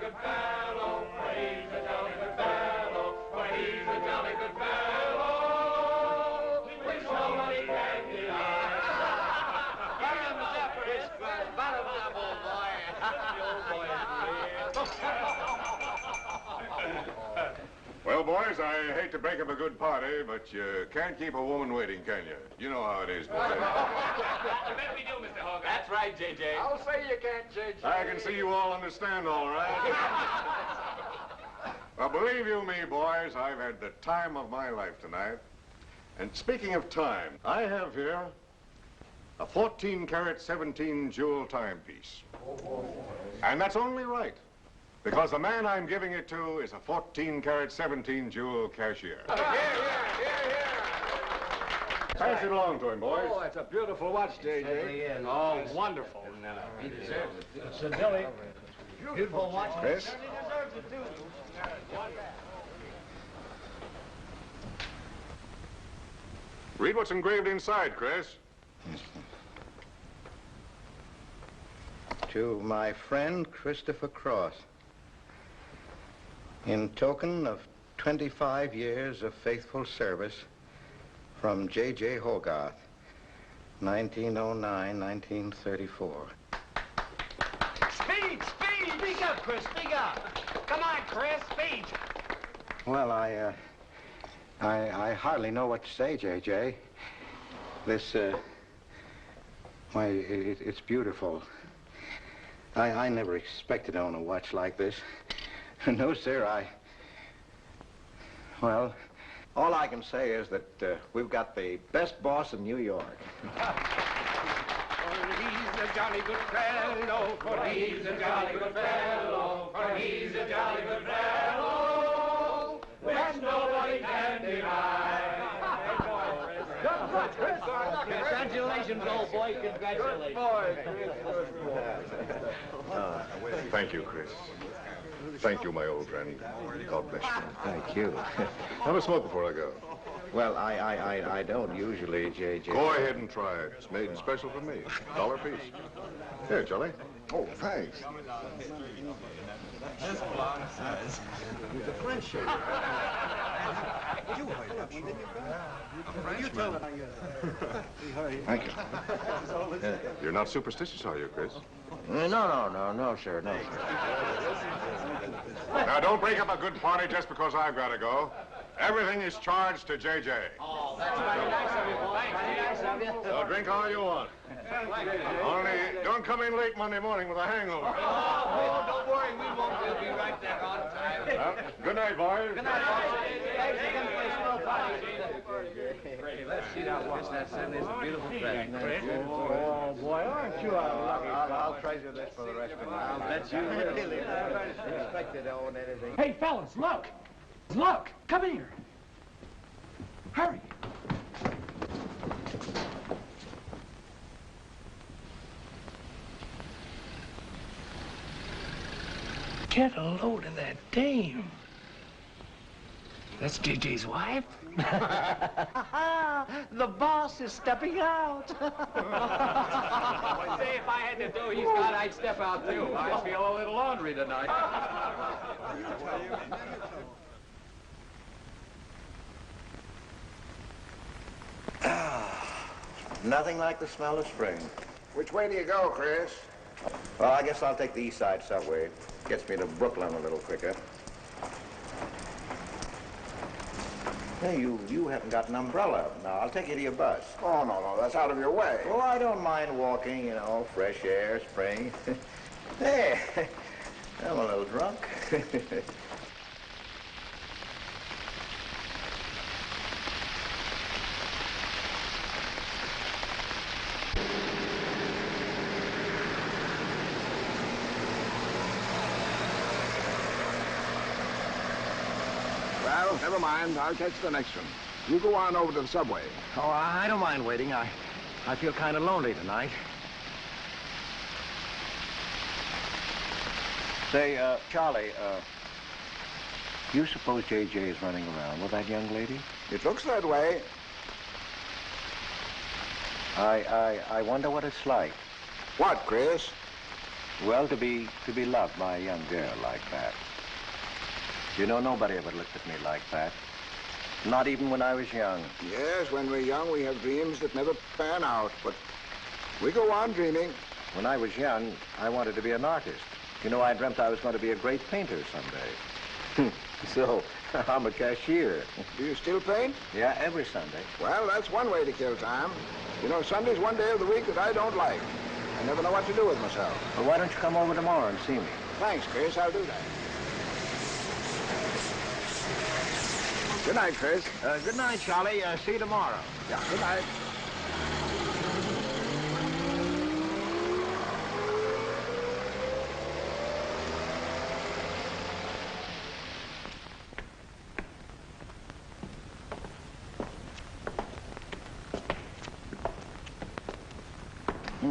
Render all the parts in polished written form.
good fellow, for he's a jolly good fellow, for he's a jolly good fellow, which nobody can deny. Well, boys, I hate to break up a good party, but you can't keep a woman waiting, can you? You know how it is, boys. I bet we do, Mr. Hogarth. That's right, J.J. I'll say you can't, J.J. I can see you all understand, all right. Well, believe you me, boys, I've had the time of my life tonight. And speaking of time, I have here a 14-carat, 17-jewel timepiece. And that's only right, because the man I'm giving it to is a 14-carat, 17-jewel cashier. Pass it along to him, boys. Oh, it's a beautiful watch, J.J. Oh, wonderful. He deserves it. It's a Billy. Beautiful watch. Chris? He deserves it, too. Read what's engraved inside, Chris. To my friend Christopher Cross, in token of 25 years of faithful service, from J.J. Hogarth, 1909-1934. Speed! Speak up, Chris, speak up! Come on, Chris, speed! Well, I hardly know what to say, J.J. This, why, it's beautiful. I never expected to own a watch like this. No, sir, well, all I can say is that we've got the best boss in New York. For he's a jolly good fellow, for he's a jolly good fellow, for he's a jolly good fellow, which nobody can deny. Good, Chris. Congratulations, old boy, congratulations. Thank you, Chris. Thank you, my old friend. God bless you. Thank you. Have a smoke before I go. Well, I don't usually, J.J. Go ahead and try it. It's made special for me. $1 a piece. Here, Charlie. Oh, thanks. The French show. Thank you. You're not superstitious, are you, Chris? No, sir, no, sir. Now, don't break up a good party just because I've got to go. Everything is charged to J.J. Oh, that's very nice of you, boy. Very nice of you. So drink all you want. Only don't come in late Monday morning with a hangover. Oh, don't worry, we won't. We'll be right there on time. Well, good night, boys. Good night, boys. Thanks again for a small party. Let's see that watch. That's a beautiful thing. Oh, boy, aren't you a lucky I'll treasure this for the rest of my life. I'll bet you will. Really, I never expected to own anything. Hey, fellas, look. Look, come here. Hurry. Get a load of that dame. That's JJ's wife. The boss is stepping out. Say, if I had to do he's got, I'd step out too. I feel a little laundry tonight. Nothing like the smell of spring. Which way do you go, Chris? Well, I guess I'll take the East Side subway. Gets me to Brooklyn a little quicker. Hey, you haven't got an umbrella. Now, I'll take you to your bus. Oh, no, that's out of your way. Oh, I don't mind walking, you know, fresh air, spring. Hey, I'm a little drunk. Well, never mind. I'll catch the next one. You go on over to the subway. Oh, I don't mind waiting. I feel kind of lonely tonight. Say, Charlie, you suppose J.J. is running around with that young lady? It looks that way. I wonder what it's like. What, Chris? Well, to be loved by a young girl like that. You know, nobody ever looked at me like that. Not even when I was young. Yes, when we're young, we have dreams that never pan out, but we go on dreaming. When I was young, I wanted to be an artist. You know, I dreamt I was going to be a great painter someday. So, I'm a cashier. Do you still paint? Yeah, every Sunday. Well, that's one way to kill time. You know, Sunday's one day of the week that I don't like. I never know what to do with myself. Well, why don't you come over tomorrow and see me? Thanks, Chris. I'll do that. Good night, Chris. Good night, Charlie. See you tomorrow. Yeah, good night.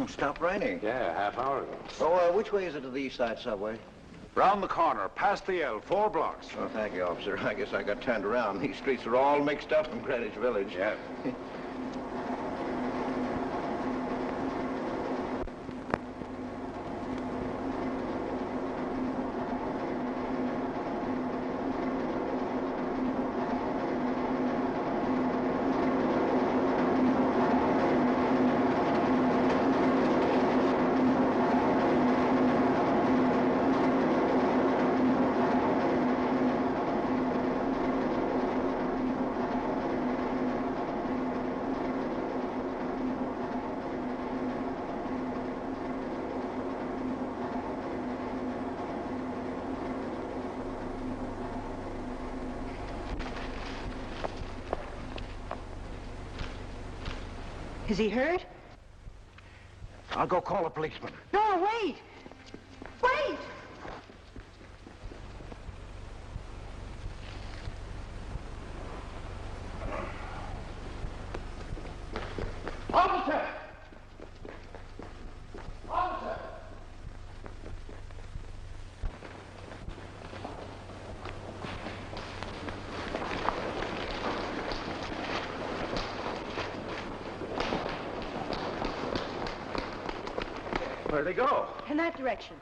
Stopped raining. Yeah, half hour ago. Oh, which way is it to the East Side Subway? Round the corner, past the L, 4 blocks. Oh, thank you, officer. I guess I got turned around. These streets are all mixed up in Greenwich Village. Yeah. Is he hurt? I'll go call a policeman. No, wait! Wait! Officer! Officer! Where'd they go? In that direction.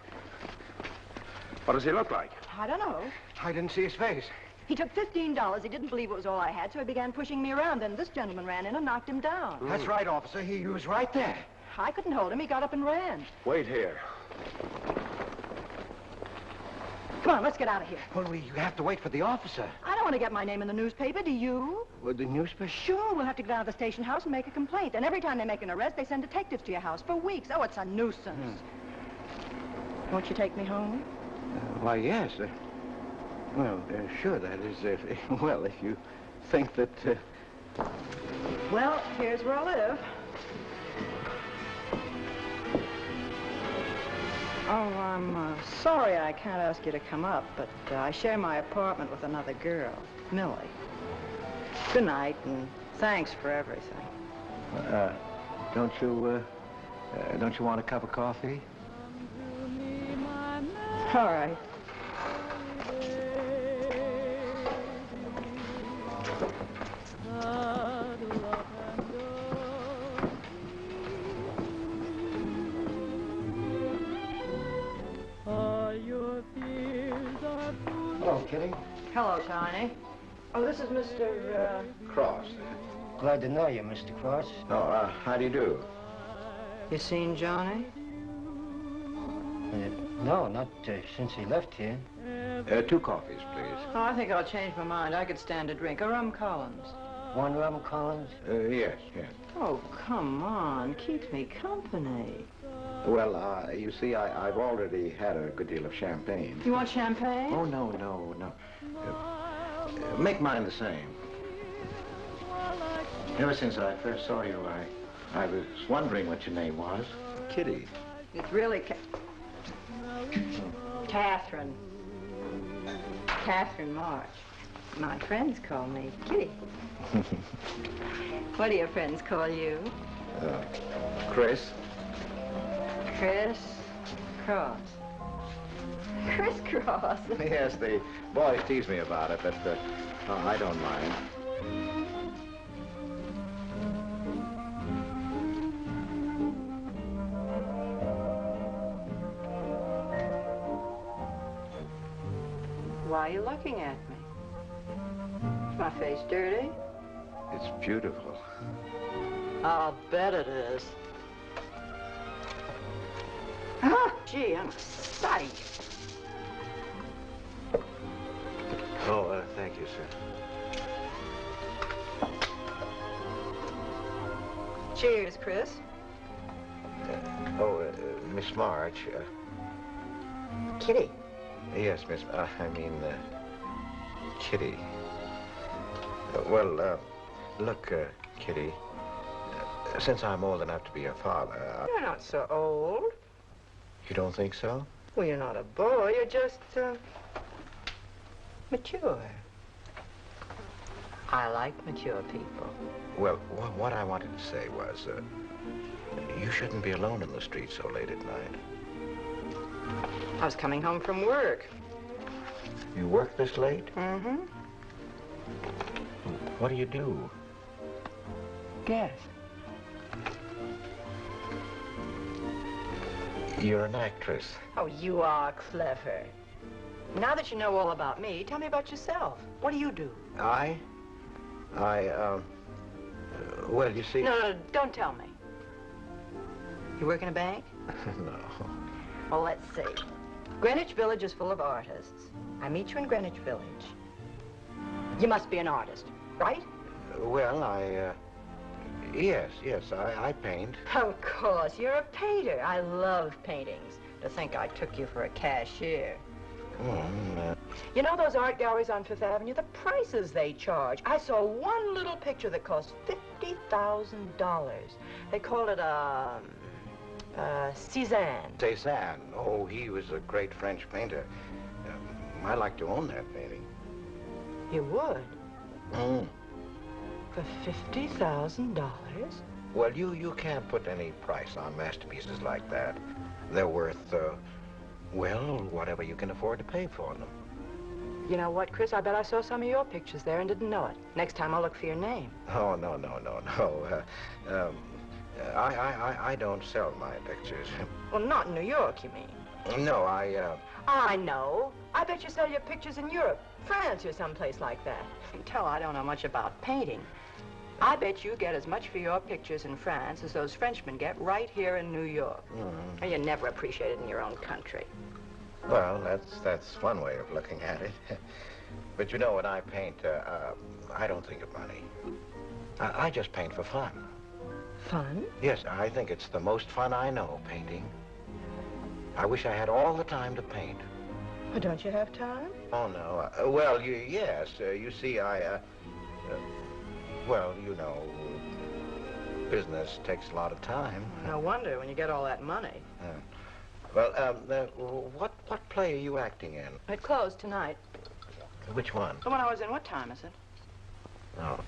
What does he look like? I don't know. I didn't see his face. He took $15. He didn't believe it was all I had, so he began pushing me around. Then this gentleman ran in and knocked him down. That's right, officer. He was right there. I couldn't hold him. He got up and ran. Wait here. Come on, let's get out of here. Well, we have to wait for the officer. I don't want to get my name in the newspaper, do you? With the newspaper? Sure, we'll have to go down to the station house and make a complaint. And every time they make an arrest, they send detectives to your house for weeks. Oh, it's a nuisance. Won't you take me home? Why, yes. Well, sure, that is, if you think that, Well, here's where I live. Oh, I'm sorry I can't ask you to come up, but I share my apartment with another girl, Millie. Good night, and thanks for everything. don't you want a cup of coffee? All right. Hello, Kitty. Hello, Tiny. Oh, this is Mr. Cross. Glad to know you, Mr. Cross. Oh, how do you do? You seen Johnny? No, not since he left here. 2 coffees, please. Oh, I think I'll change my mind. I could stand a drink. A rum Collins. One rum Collins? Yes. Oh, come on. Keep me company. Well, you see, I've already had a good deal of champagne. You want champagne? Oh, no. Make mine the same. Ever since I first saw you, I was wondering what your name was. Kitty. It's really Catherine. Catherine March. My friends call me Kitty. What do your friends call you? Chris. Chris Cross. Chris Cross. Yes, the boys tease me about it, but I don't mind. why are you looking at me? Is my face dirty? It's beautiful. I'll bet it is. Ah, gee, I'm a sight. Oh, thank you, sir. Cheers, Chris. Miss March. Kitty. Yes, Miss. Kitty. Look, Kitty. Since I'm old enough to be your father. You're not so old. You don't think so? Well, you're not a boy. You're just mature. I like mature people. Well, what I wanted to say was, you shouldn't be alone in the street so late at night. I was coming home from work. You work this late? Mm-hmm. What do you do? Guess. You're an actress. Oh, you are clever. Now that you know all about me, tell me about yourself. What do you do? Well, you see... No, don't tell me. You work in a bank? No. Well, let's see. Greenwich Village is full of artists. I meet you in Greenwich Village. You must be an artist, right? Well, yes, I paint. Of course, you're a painter. I love paintings. To think I took you for a cashier. You know those art galleries on Fifth Avenue? The prices they charge. I saw one little picture that cost $50,000. They called it Cézanne. Cézanne. Oh, he was a great French painter. I'd like to own that painting. You would? For $50,000? Well, you can't put any price on masterpieces like that. They're worth, well, whatever you can afford to pay for them. You know what, Chris? I bet I saw some of your pictures there and didn't know it. Next time I'll look for your name. Oh, no. I don't sell my pictures. Well, not in New York, you mean? No, I know. I bet you sell your pictures in Europe, France, or someplace like that. You can tell I don't know much about painting. I bet you get as much for your pictures in France as those Frenchmen get right here in New York. And you're never appreciated in your own country. Well, that's one way of looking at it. But you know, when I paint, I don't think of money. I just paint for fun. Fun? Yes, I think it's the most fun I know, painting. I wish I had all the time to paint. Well, don't you have time? Oh, no. Yes. You see, well, you know, business takes a lot of time. No wonder when you get all that money. What play are you acting in? It closed tonight. Which one? The one I was in. What time is it? Oh,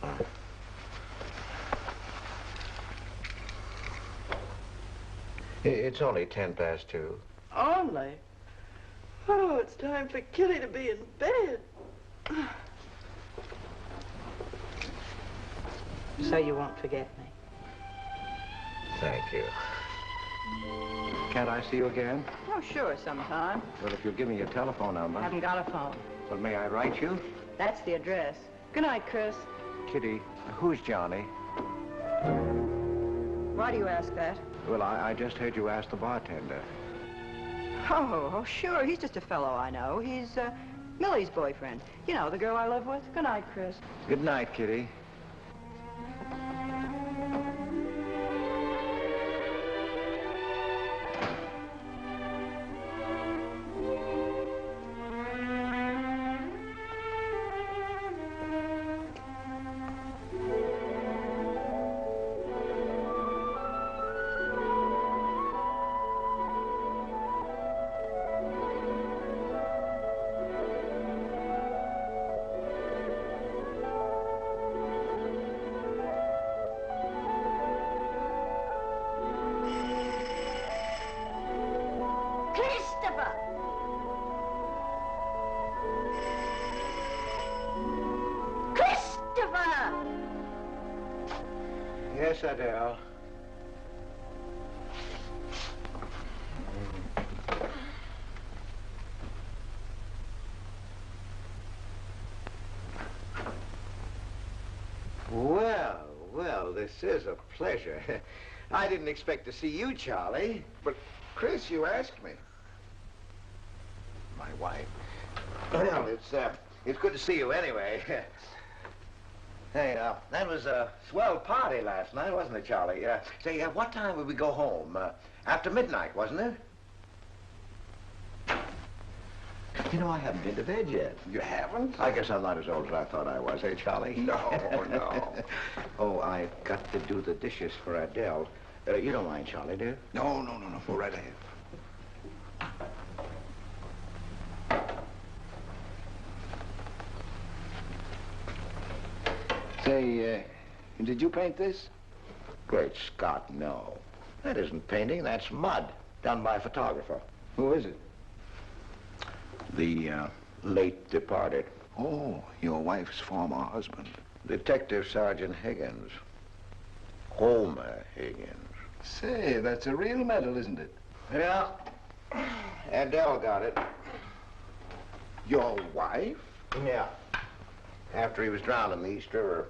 It's only 2:10. Only? Oh, it's time for Kitty to be in bed. So you won't forget me. Thank you. Can't I see you again? Oh, sure, sometime. Well, if you'll give me your telephone number. I haven't got a phone. Well, may I write you? That's the address. Good night, Chris. Kitty, who's Johnny? Why do you ask that? Well, I just heard you ask the bartender. Oh, sure. He's just a fellow I know. He's Millie's boyfriend. You know, the girl I live with. Good night, Chris. Good night, Kitty. Yes, Adele. this is a pleasure. I didn't expect to see you, Charlie. But, Chris, you asked me. My wife. Well, it's good to see you anyway. Hey, that was a swell party last night, wasn't it, Charlie? Say, what time would we go home? After midnight, wasn't it? You know, I haven't been to bed yet. You haven't? I guess I'm not as old as I thought I was, eh, Charlie? No, no. Oh, I've got to do the dishes for Adele. You don't mind, Charlie, do you? No. Go right ahead. Say, did you paint this? Great Scott, no. That isn't painting, that's mud, done by a photographer. Who is it? The late departed. Oh, your wife's former husband. Detective Sergeant Higgins. Homer Higgins. Say, that's a real medal, isn't it? Yeah. Adele got it. Your wife? Yeah. After he was drowned in the East River.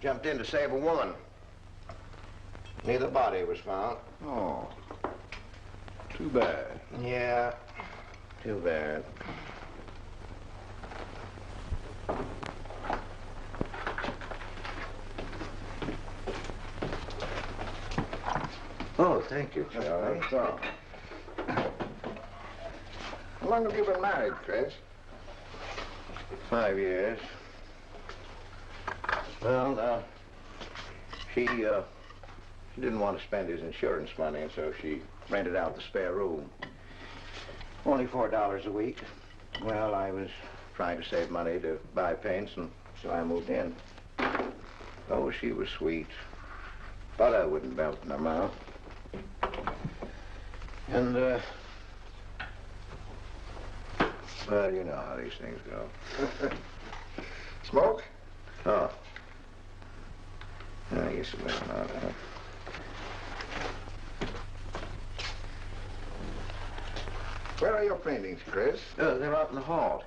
Jumped in to save a woman. Neither body was found. Oh, too bad. Yeah, too bad. Oh, thank you, Charlie. That's all. How long have you been married, Chris? 5 years. Well, she didn't want to spend his insurance money, and so she rented out the spare room. Only $4 a week. Well, I was trying to save money to buy paints, and so I moved in. Oh, she was sweet. Butter wouldn't melt in her mouth. And, well, you know how these things go. Smoke? Oh. I guess it doesn't matter. Where are your paintings, Chris? They're out in the hall.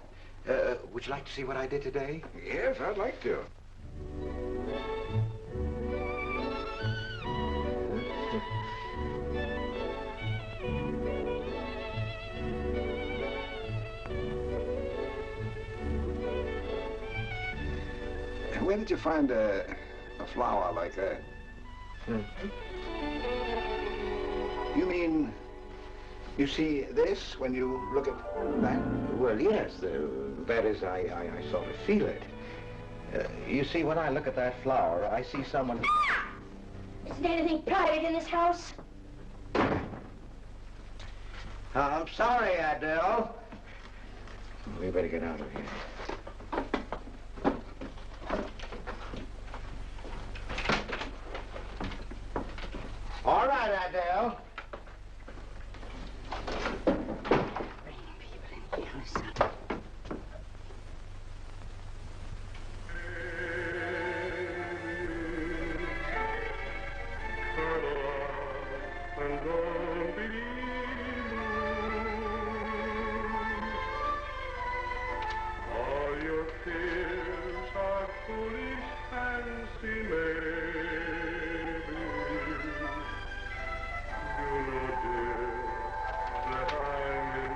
Would you like to see what I did today? Yes, I'd like to. Where did you find a flower like that? You mean, you see this when you look at that? Well, yes. That is, I sort of feel it. You see, when I look at that flower, I see someone... Isn't anything private in this house? I'm sorry, Adele. We better get out of here. All right, Adele. Bringing people in here, son. All your fears are foolish fancy maybe. You know, dear, that I'm in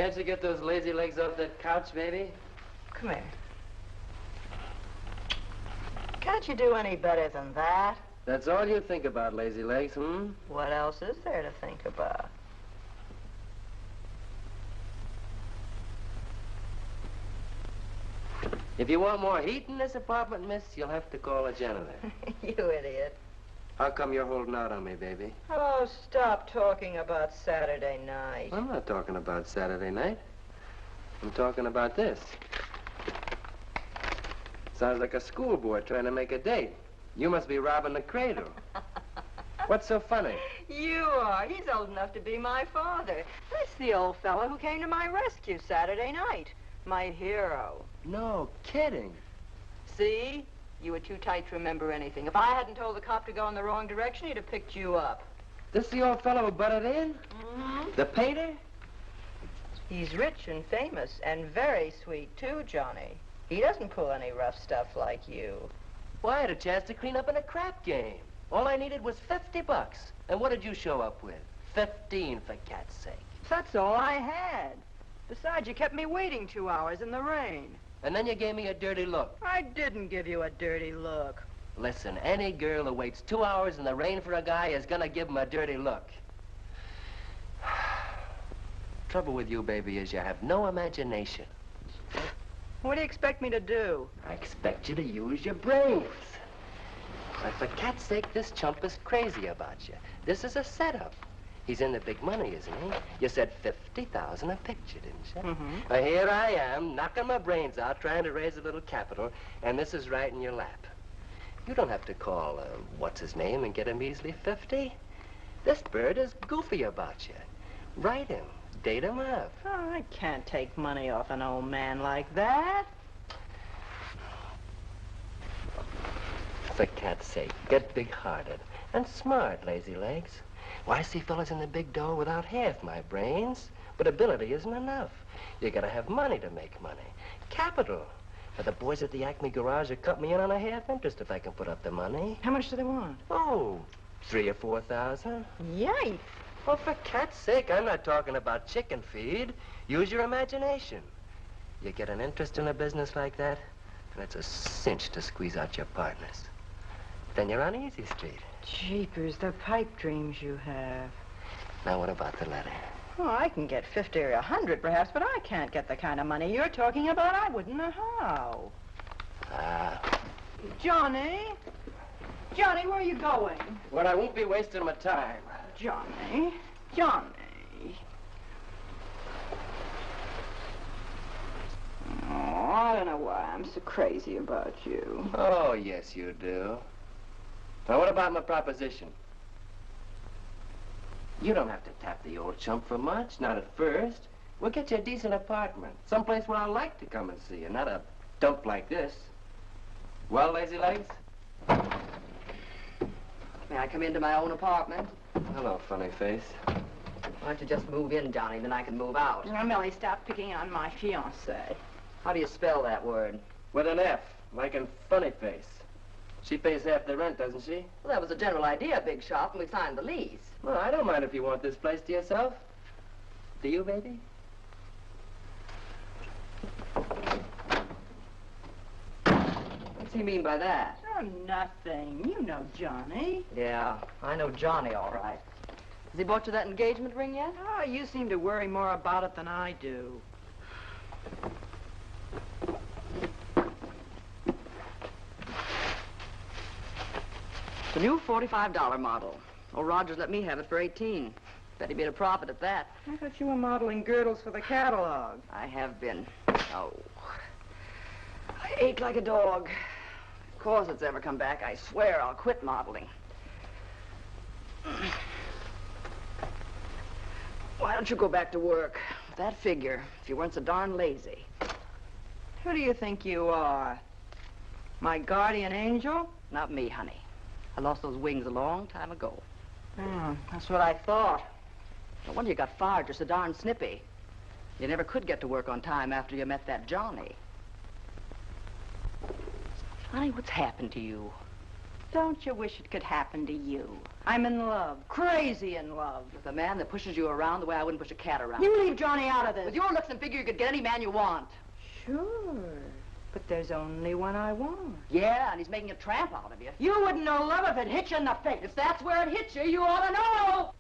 Can't you get those lazy legs off that couch, baby? Come here. Can't you do any better than that? That's all you think about, lazy legs, hmm? What else is there to think about? If you want more heat in this apartment, miss, you'll have to call a janitor. You idiot. How come you're holding out on me, baby? Oh, stop talking about Saturday night. I'm not talking about Saturday night. I'm talking about this. Sounds like a schoolboy trying to make a date. You must be robbing the cradle. What's so funny? You are. He's old enough to be my father. That's the old fellow who came to my rescue Saturday night. My hero. No kidding. See? You were too tight to remember anything. If I hadn't told the cop to go in the wrong direction, he'd have picked you up. This the old fellow who butted in? Mm-hmm. The painter? He's rich and famous and very sweet, too, Johnny. He doesn't pull any rough stuff like you. Well, I had a chance to clean up in a crap game. All I needed was $50. And what did you show up with? 15, for cat's sake. That's all I had. Besides, you kept me waiting 2 hours in the rain. And then you gave me a dirty look. I didn't give you a dirty look. Listen, any girl who waits 2 hours in the rain for a guy is gonna give him a dirty look. Trouble with you, baby, is you have no imagination. What do you expect me to do? I expect you to use your brains. But for cat's sake, this chump is crazy about you. This is a setup. He's in the big money, isn't he? You said 50,000 a picture, didn't you? Mm-hmm. Well, here I am, knocking my brains out, trying to raise a little capital, and this is right in your lap. You don't have to call, what's his name, and get him easily 50. This bird is goofy about you. Write him. Date him up. Oh, I can't take money off an old man like that. For cat's sake, get big-hearted and smart, lazy legs. Why, I see fellas in the big dough without half my brains, but ability isn't enough. You gotta have money to make money. Capital. Now, the boys at the Acme garage will cut me in on a half interest if I can put up the money. How much do they want? Oh, 3,000 or 4,000. Yikes. Well, for cat's sake, I'm not talking about chicken feed. Use your imagination. You get an interest in a business like that, and it's a cinch to squeeze out your partners. Then you're on easy street. Jeepers, the pipe dreams you have. Now, what about the letter? Oh, I can get 50 or 100 perhaps, but I can't get the kind of money you're talking about. I wouldn't know how. Johnny? Johnny, where are you going? Well, I won't be wasting my time. Johnny? Johnny? Oh, I don't know why I'm so crazy about you. Oh, yes, you do. Now, what about my proposition? You don't have to tap the old chump for much, not at first. We'll get you a decent apartment, someplace where I like to come and see you, not a dump like this. Well, lazy legs? May I come into my own apartment? Hello, funny face. Why don't you just move in, Johnny, then I can move out. Now, Millie, stop picking on my fiancé. How do you spell that word? With an F, like in funny face. She pays half the rent, doesn't she? Well, that was the general idea, Big Shot, when we signed the lease. Well, I don't mind if you want this place to yourself. Do you, baby? What's he mean by that? Oh, nothing. You know Johnny. Yeah, I know Johnny all right. Has he bought you that engagement ring yet? Oh, you seem to worry more about it than I do. It's a new $45 model. Old Rogers let me have it for 18. Bet he made a profit at that. I thought you were modeling girdles for the catalog. I have been. Oh. I ache like a dog. If corsets ever come back, I swear I'll quit modeling. Why don't you go back to work? With that figure, if you weren't so darn lazy. Who do you think you are? My guardian angel? Not me, honey. I lost those wings a long time ago. Oh, that's what I thought. No wonder you got fired. You're so darn snippy. You never could get to work on time after you met that Johnny. Honey, what's happened to you? Don't you wish it could happen to you? I'm in love. Crazy in love. With a man that pushes you around the way I wouldn't push a cat around. You leave Johnny out of this. With your looks and figure, you could get any man you want. Sure. But there's only one I want. Yeah, and he's making a tramp out of you. You wouldn't know love if it hit you in the face. If that's where it hits you, you ought to know.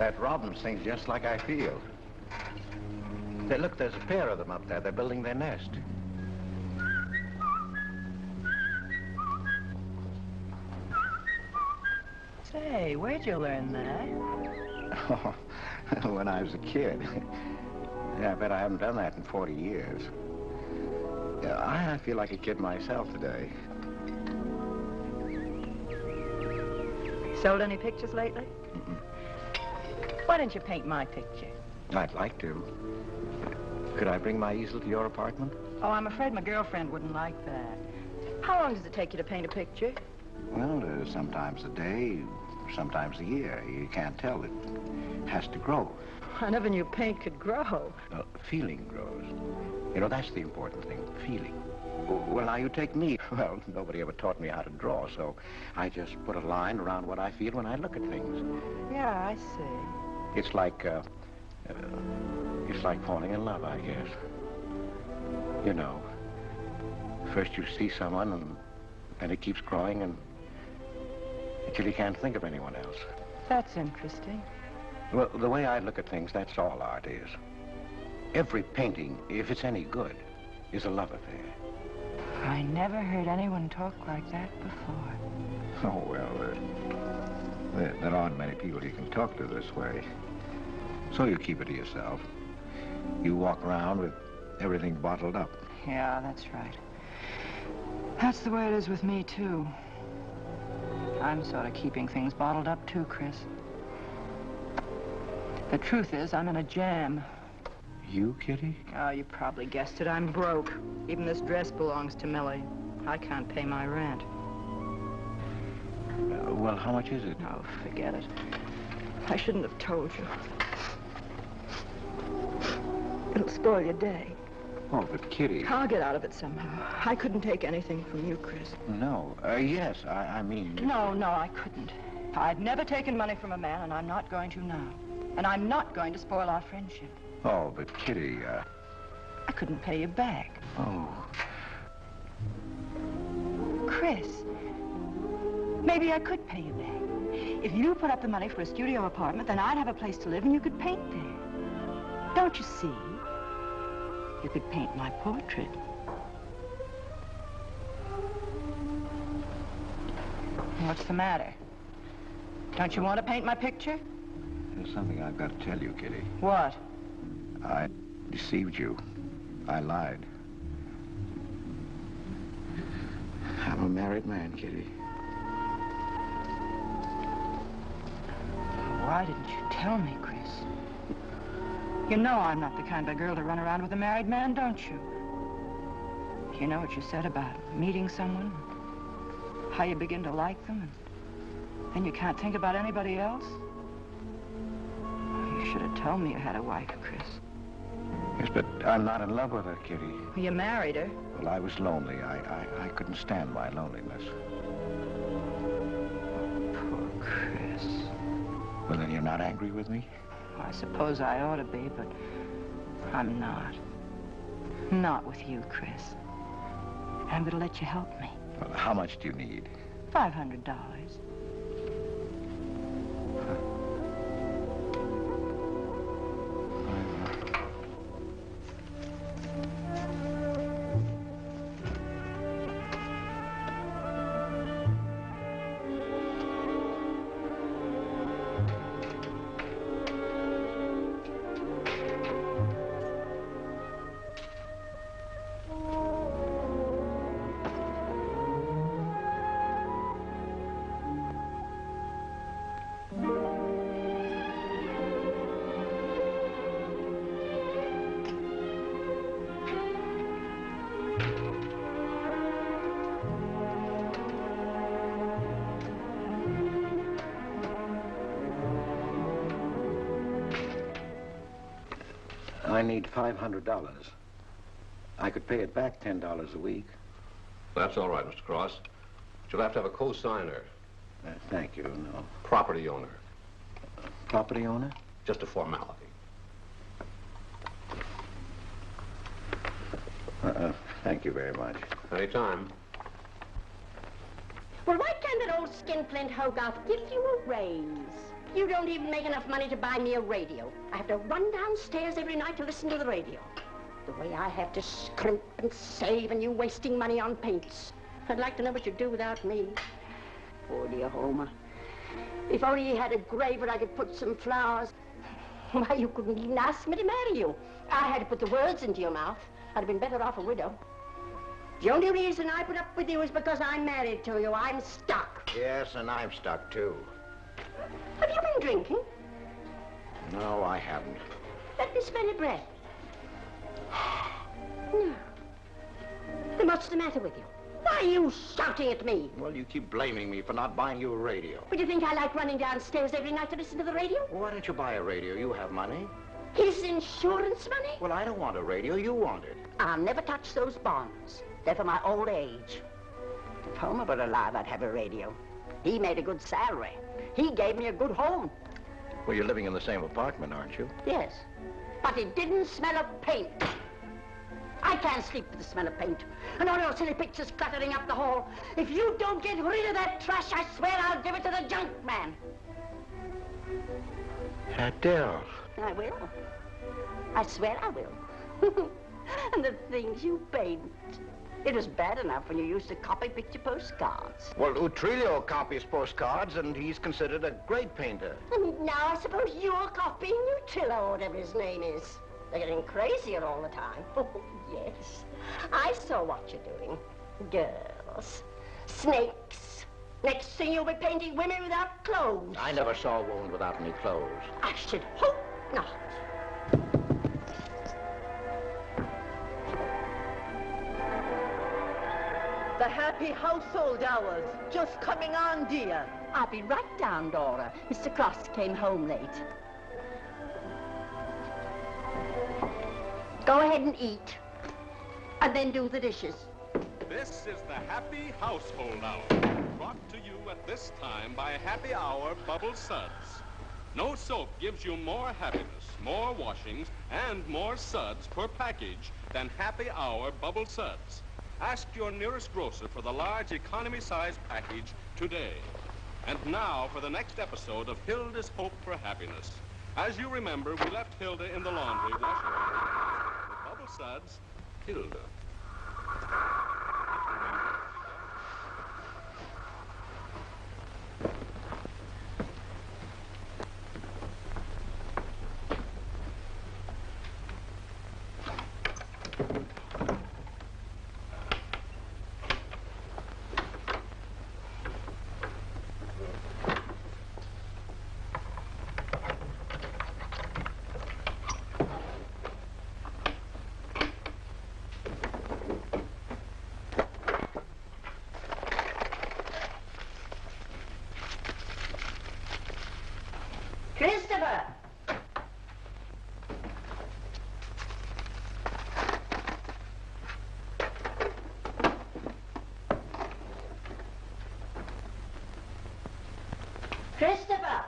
That robin sings just like I feel. Hey, look, there's a pair of them up there. They're building their nest. Say, where'd you learn that? Oh, when I was a kid. Yeah, I bet I haven't done that in 40 years. Yeah, I feel like a kid myself today. Sold any pictures lately? Mm-mm. Why don't you paint my picture? I'd like to. Could I bring my easel to your apartment? Oh, I'm afraid my girlfriend wouldn't like that. How long does it take you to paint a picture? Well, sometimes a day, sometimes a year. You can't tell. It has to grow. I never knew paint could grow. Feeling grows. You know, that's the important thing, feeling. Well, now you take me. Well, nobody ever taught me how to draw, so I just put a line around what I feel when I look at things. Yeah, I see. It's like falling in love, I guess. You know, first you see someone, and then it keeps growing, and until you can't think of anyone else. That's interesting. Well, the way I look at things, that's all art is. Every painting, if it's any good, is a love affair. I never heard anyone talk like that before. Oh, well, there aren't many people you can talk to this way. So you keep it to yourself. You walk around with everything bottled up. Yeah, that's right. That's the way it is with me, too. I'm sort of keeping things bottled up, too, Chris. The truth is, I'm in a jam. You, Kitty? Oh, you probably guessed it. I'm broke. Even this dress belongs to Millie. I can't pay my rent. Well, how much is it? Oh, forget it. I shouldn't have told you. It'll spoil your day. Oh, but Kitty... I'll get out of it somehow. I couldn't take anything from you, Chris. No. Yes, I mean... No, I couldn't. I've never taken money from a man, and I'm not going to now. And I'm not going to spoil our friendship. Oh, but Kitty, I couldn't pay you back. Oh. Chris, maybe I could pay you back. If you put up the money for a studio apartment, then I'd have a place to live and you could paint there. Don't you see? You could paint my portrait. What's the matter? Don't you want to paint my picture? There's something I've got to tell you, Kitty. What? I deceived you. I lied. I'm a married man, Kitty. Why didn't you tell me, Chris? You know I'm not the kind of girl to run around with a married man, don't you? You know what you said about meeting someone, how you begin to like them, and then you can't think about anybody else? You should have told me you had a wife, Chris. Yes, but I'm not in love with her, Kitty. You married her. Well, I was lonely. I couldn't stand my loneliness. Poor Chris. Well, then you're not angry with me? I suppose I ought to be, but I'm not. Not with you, Chris. I'm going to let you help me. Well, how much do you need? $500. I need $500. I could pay it back $10 a week. That's all right, Mr. Cross. You'll have to have a co-signer. Thank you, no. Property owner. Property owner? Just a formality. Thank you very much. Anytime. Well, why can't that old skinflint Hogarth give you a raise? You don't even make enough money to buy me a radio. I have to run downstairs every night to listen to the radio. The way I have to scrimp and save and you wasting money on paints. I'd like to know what you'd do without me. Poor dear Homer. If only he had a grave where I could put some flowers. Why, you couldn't even ask me to marry you. I had to put the words into your mouth. I'd have been better off a widow. The only reason I put up with you is because I'm married to you. I'm stuck. Yes, and I'm stuck, too. Have you been drinking? No, I haven't. Let me smell your breath. No. Then what's the matter with you? Why are you shouting at me? Well, you keep blaming me for not buying you a radio. But you think I like running downstairs every night to listen to the radio? Why don't you buy a radio? You have money. His insurance money? Well, I don't want a radio. You want it. I'll never touch those bonds. They're for my old age. If Homer were alive, I'd have a radio. He made a good salary. He gave me a good home. Well, you're living in the same apartment, aren't you? Yes. But it didn't smell of paint. I can't sleep with the smell of paint. And all your silly pictures cluttering up the hall. If you don't get rid of that trash, I swear I'll give it to the junk man. Adele. I will. I swear I will. And the things you paint. It was bad enough when you used to copy picture postcards. Well, Utrillo copies postcards, and he's considered a great painter. And now I suppose you're copying Utrillo, whatever his name is. They're getting crazier all the time. Oh, yes. I saw what you're doing. Girls. Snakes. Next thing you'll be painting women without clothes. I never saw a woman without any clothes. I should hope not. The happy household hours. Just coming on, dear. I'll be right down, Dora. Mr. Cross came home late. Go ahead and eat. And then do the dishes. This is the Happy Household Hour, brought to you at this time by Happy Hour Bubble Suds. No soap gives you more happiness, more washings, and more suds per package than Happy Hour Bubble Suds. Ask your nearest grocer for the large economy-size package today. And now for the next episode of Hilda's Hope for Happiness. As you remember, we left Hilda in the laundry washing with Bubble Suds, Hilda. Christopher! Christopher!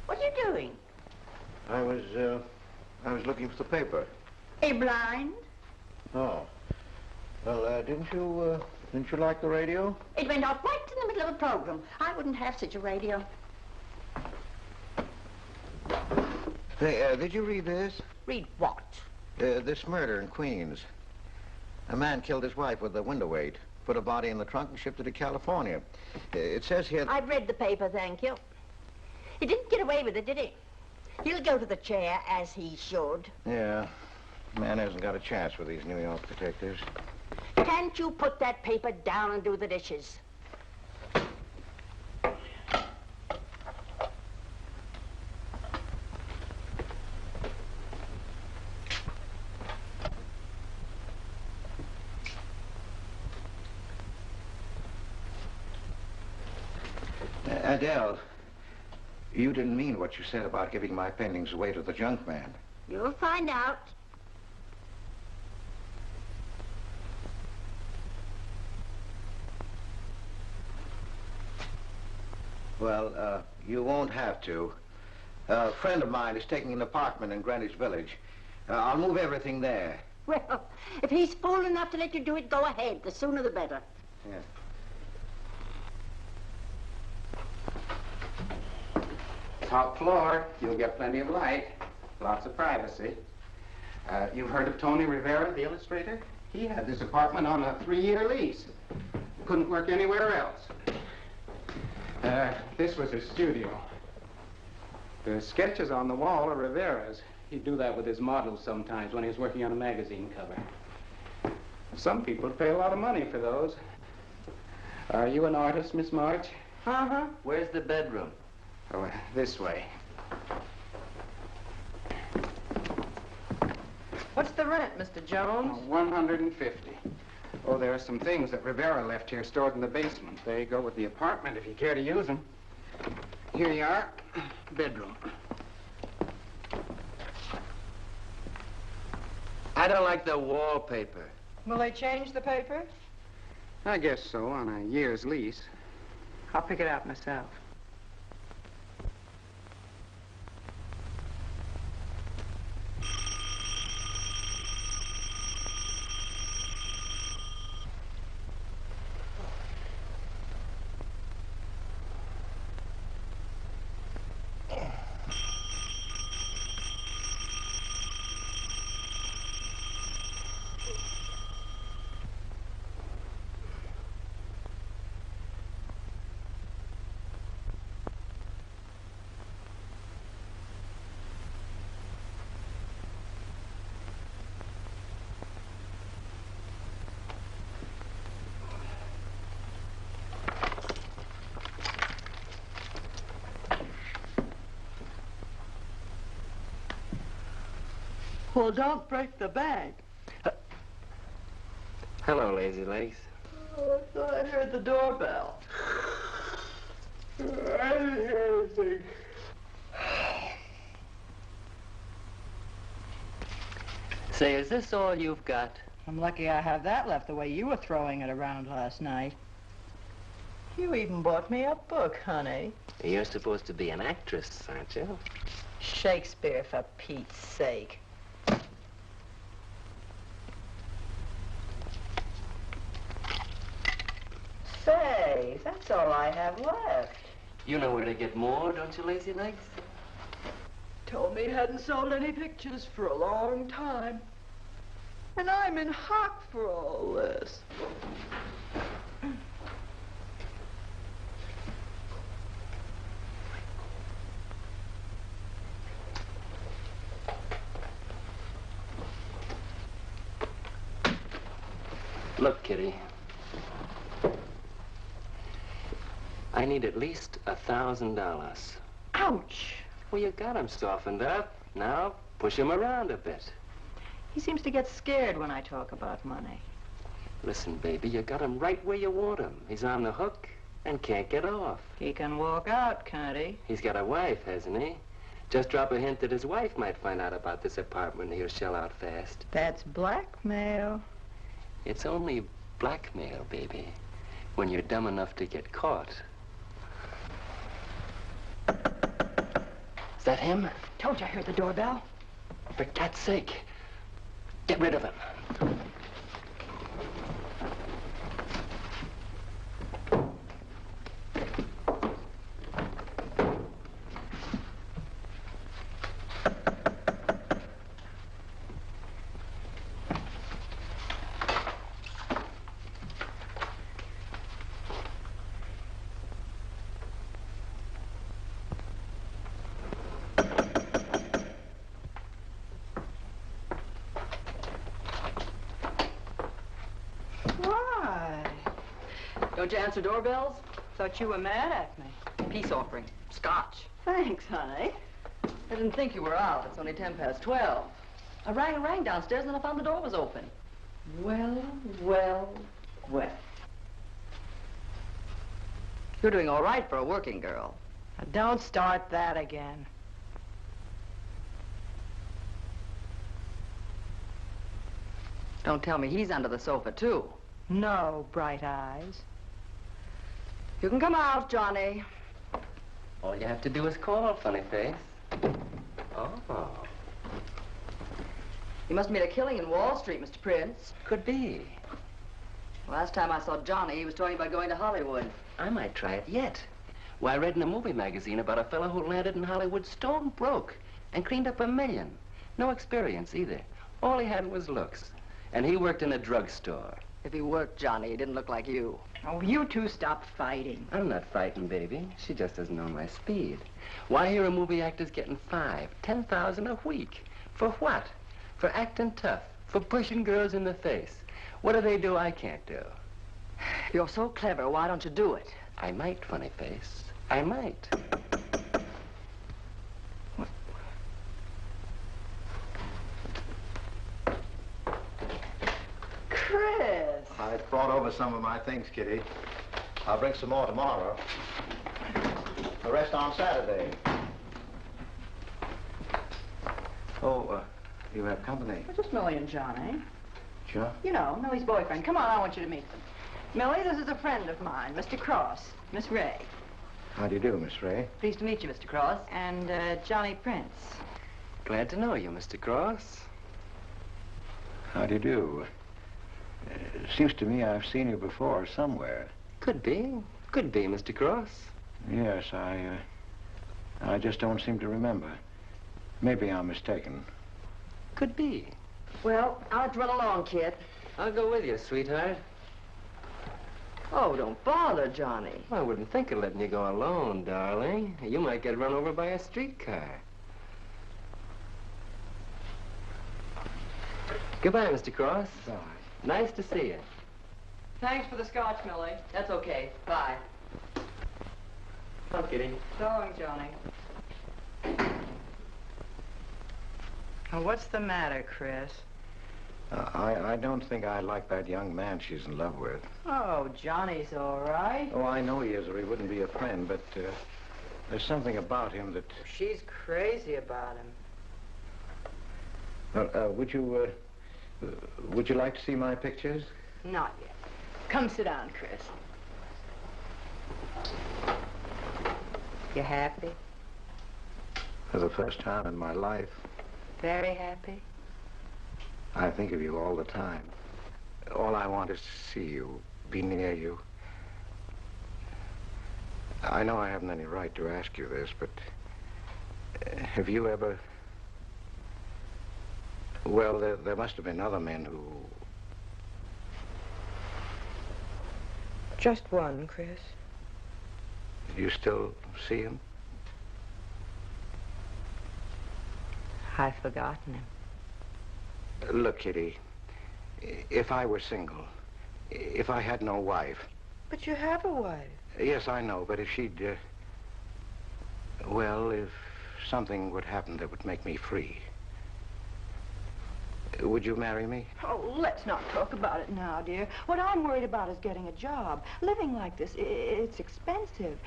What are you doing? I was looking for the paper. Are you blind? Oh. Well, didn't you like the radio? It went off right in the middle of a program. I wouldn't have such a radio. Hey, did you read this? Read what? This murder in Queens. A man killed his wife with a window weight, put a body in the trunk and shipped it to California. It says here... I've read the paper, thank you. He didn't get away with it, did he? He'll go to the chair, as he should. Yeah. Man hasn't got a chance with these New York detectives. Can't you put that paper down and do the dishes? Adele, you didn't mean what you said about giving my paintings away to the junk man. You'll find out. Well, you won't have to. A friend of mine is taking an apartment in Greenwich Village. I'll move everything there. Well, if he's fool enough to let you do it, go ahead. The sooner the better. Top floor. You'll get plenty of light. Lots of privacy. You've heard of Tony Rivera, the illustrator? He had this apartment on a 3-year lease. Couldn't work anywhere else. This was his studio. The sketches on the wall are Rivera's. He'd do that with his models sometimes when he was working on a magazine cover. Some people pay a lot of money for those. Are you an artist, Miss March? Uh-huh. Where's the bedroom? Oh, this way. What's the rent, Mr. Jones? $150. Oh, there are some things that Rivera left here stored in the basement. They go with the apartment if you care to use them. Here you are. Bedroom. I don't like the wallpaper. Will they change the paper? I guess so, on a year's lease. I'll pick it out myself. Well, don't break the bag. Hello, Lazy Legs. Oh, I thought I heard the doorbell. I didn't hear anything. Say, is this all you've got? I'm lucky I have that left the way you were throwing it around last night. You even bought me a book, honey. You're supposed to be an actress, aren't you? Shakespeare, for Pete's sake. Say, that's all I have left. You know where to get more, don't you, Lazy Legs? Told me he hadn't sold any pictures for a long time. And I'm in hock for all this. Look, Kitty. I need at least $1,000. Ouch! Well, you got him softened up. Now, push him around a bit. He seems to get scared when I talk about money. Listen, baby, you got him right where you want him. He's on the hook and can't get off. He can walk out, can't he? He's got a wife, hasn't he? Just drop a hint that his wife might find out about this apartment and he'll shell out fast. That's blackmail. It's only blackmail, baby, when you're dumb enough to get caught. Is that him? Told you I heard the doorbell. For cat's sake, get rid of him. Don't you answer doorbells? Thought you were mad at me. Peace offering. Scotch. Thanks, honey. I didn't think you were out. It's only 12:10. I rang and rang downstairs, and then I found the door was open. Well, well, well. You're doing all right for a working girl. Now, don't start that again. Don't tell me he's under the sofa, too. No, bright eyes. You can come out, Johnny. All you have to do is call, funny face. Oh. You must have made a killing in Wall Street, Mr. Prince. Could be. Last time I saw Johnny, he was talking about going to Hollywood. I might try it yet. Well, I read in a movie magazine about a fellow who landed in Hollywood stone broke and cleaned up $1 million. No experience either. All he had was looks. And he worked in a drugstore. If he worked, Johnny, he didn't look like you. Oh, you two stop fighting. I'm not fighting, baby. She just doesn't know my speed. Why, here are movie actors getting $5,000, $10,000 a week. For what? For acting tough. For pushing girls in the face. What do they do I can't do? If you're so clever, why don't you do it? I might, funny face. I might. Chris! I brought over some of my things, Kitty. I'll bring some more tomorrow. The rest on Saturday. Oh, you have company. Just Millie and Johnny. Sure. You know, Millie's boyfriend. Come on, I want you to meet them. Millie, this is a friend of mine, Mr. Cross, Miss Ray. How do you do, Miss Ray? Pleased to meet you, Mr. Cross. And Johnny Prince. Glad to know you, Mr. Cross. How do you do? Seems to me I've seen you before somewhere. Could be. Could be, Mr. Cross. Yes, I just don't seem to remember. Maybe I'm mistaken. Could be. Well, I'll have to run along, kid. I'll go with you, sweetheart. Oh, don't bother, Johnny. I wouldn't think of letting you go alone, darling. You might get run over by a streetcar. Goodbye, Mr. Cross. Bye. Nice to see you. Thanks for the scotch, Millie. That's okay. Bye. Come, Kitty. So long, Johnny. Now, what's the matter, Chris? I don't think I like that young man she's in love with. Oh, Johnny's all right. Oh, I know he is, or he wouldn't be a friend, but there's something about him that... She's crazy about him. would you like to see my pictures? Not yet. Come sit down, Chris. You happy? For the first time in my life. Very happy? I think of you all the time. All I want is to see you, be near you. I know I haven't any right to ask you this, but have you ever... Well, there must have been other men who... Just one, Chris. You still see him? I've forgotten him. Look, Kitty, if I were single, if I had no wife... But you have a wife. Yes, I know, but if she'd... well, if something would happen that would make me free, would you marry me? Oh, let's not talk about it now, dear. What I'm worried about is getting a job. Living like this, it's expensive.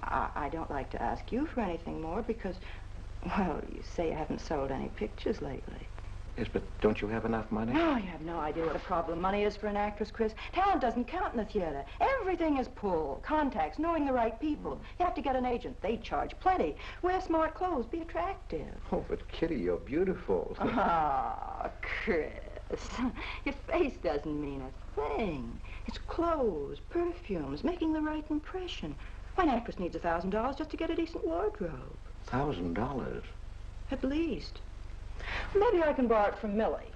I don't like to ask you for anything more because, well, you say you haven't sold any pictures lately. Yes, but don't you have enough money? Oh, you have no idea what a problem money is for an actress, Chris. Talent doesn't count in the theater. Everything is pull, contacts, knowing the right people. You have to get an agent. They charge plenty. Wear smart clothes. Be attractive. Oh, but Kitty, you're beautiful. Oh, Chris. Your face doesn't mean a thing. It's clothes, perfumes, making the right impression. Why, an actress needs $1,000 just to get a decent wardrobe. $1,000? At least. Maybe I can borrow it from Millie.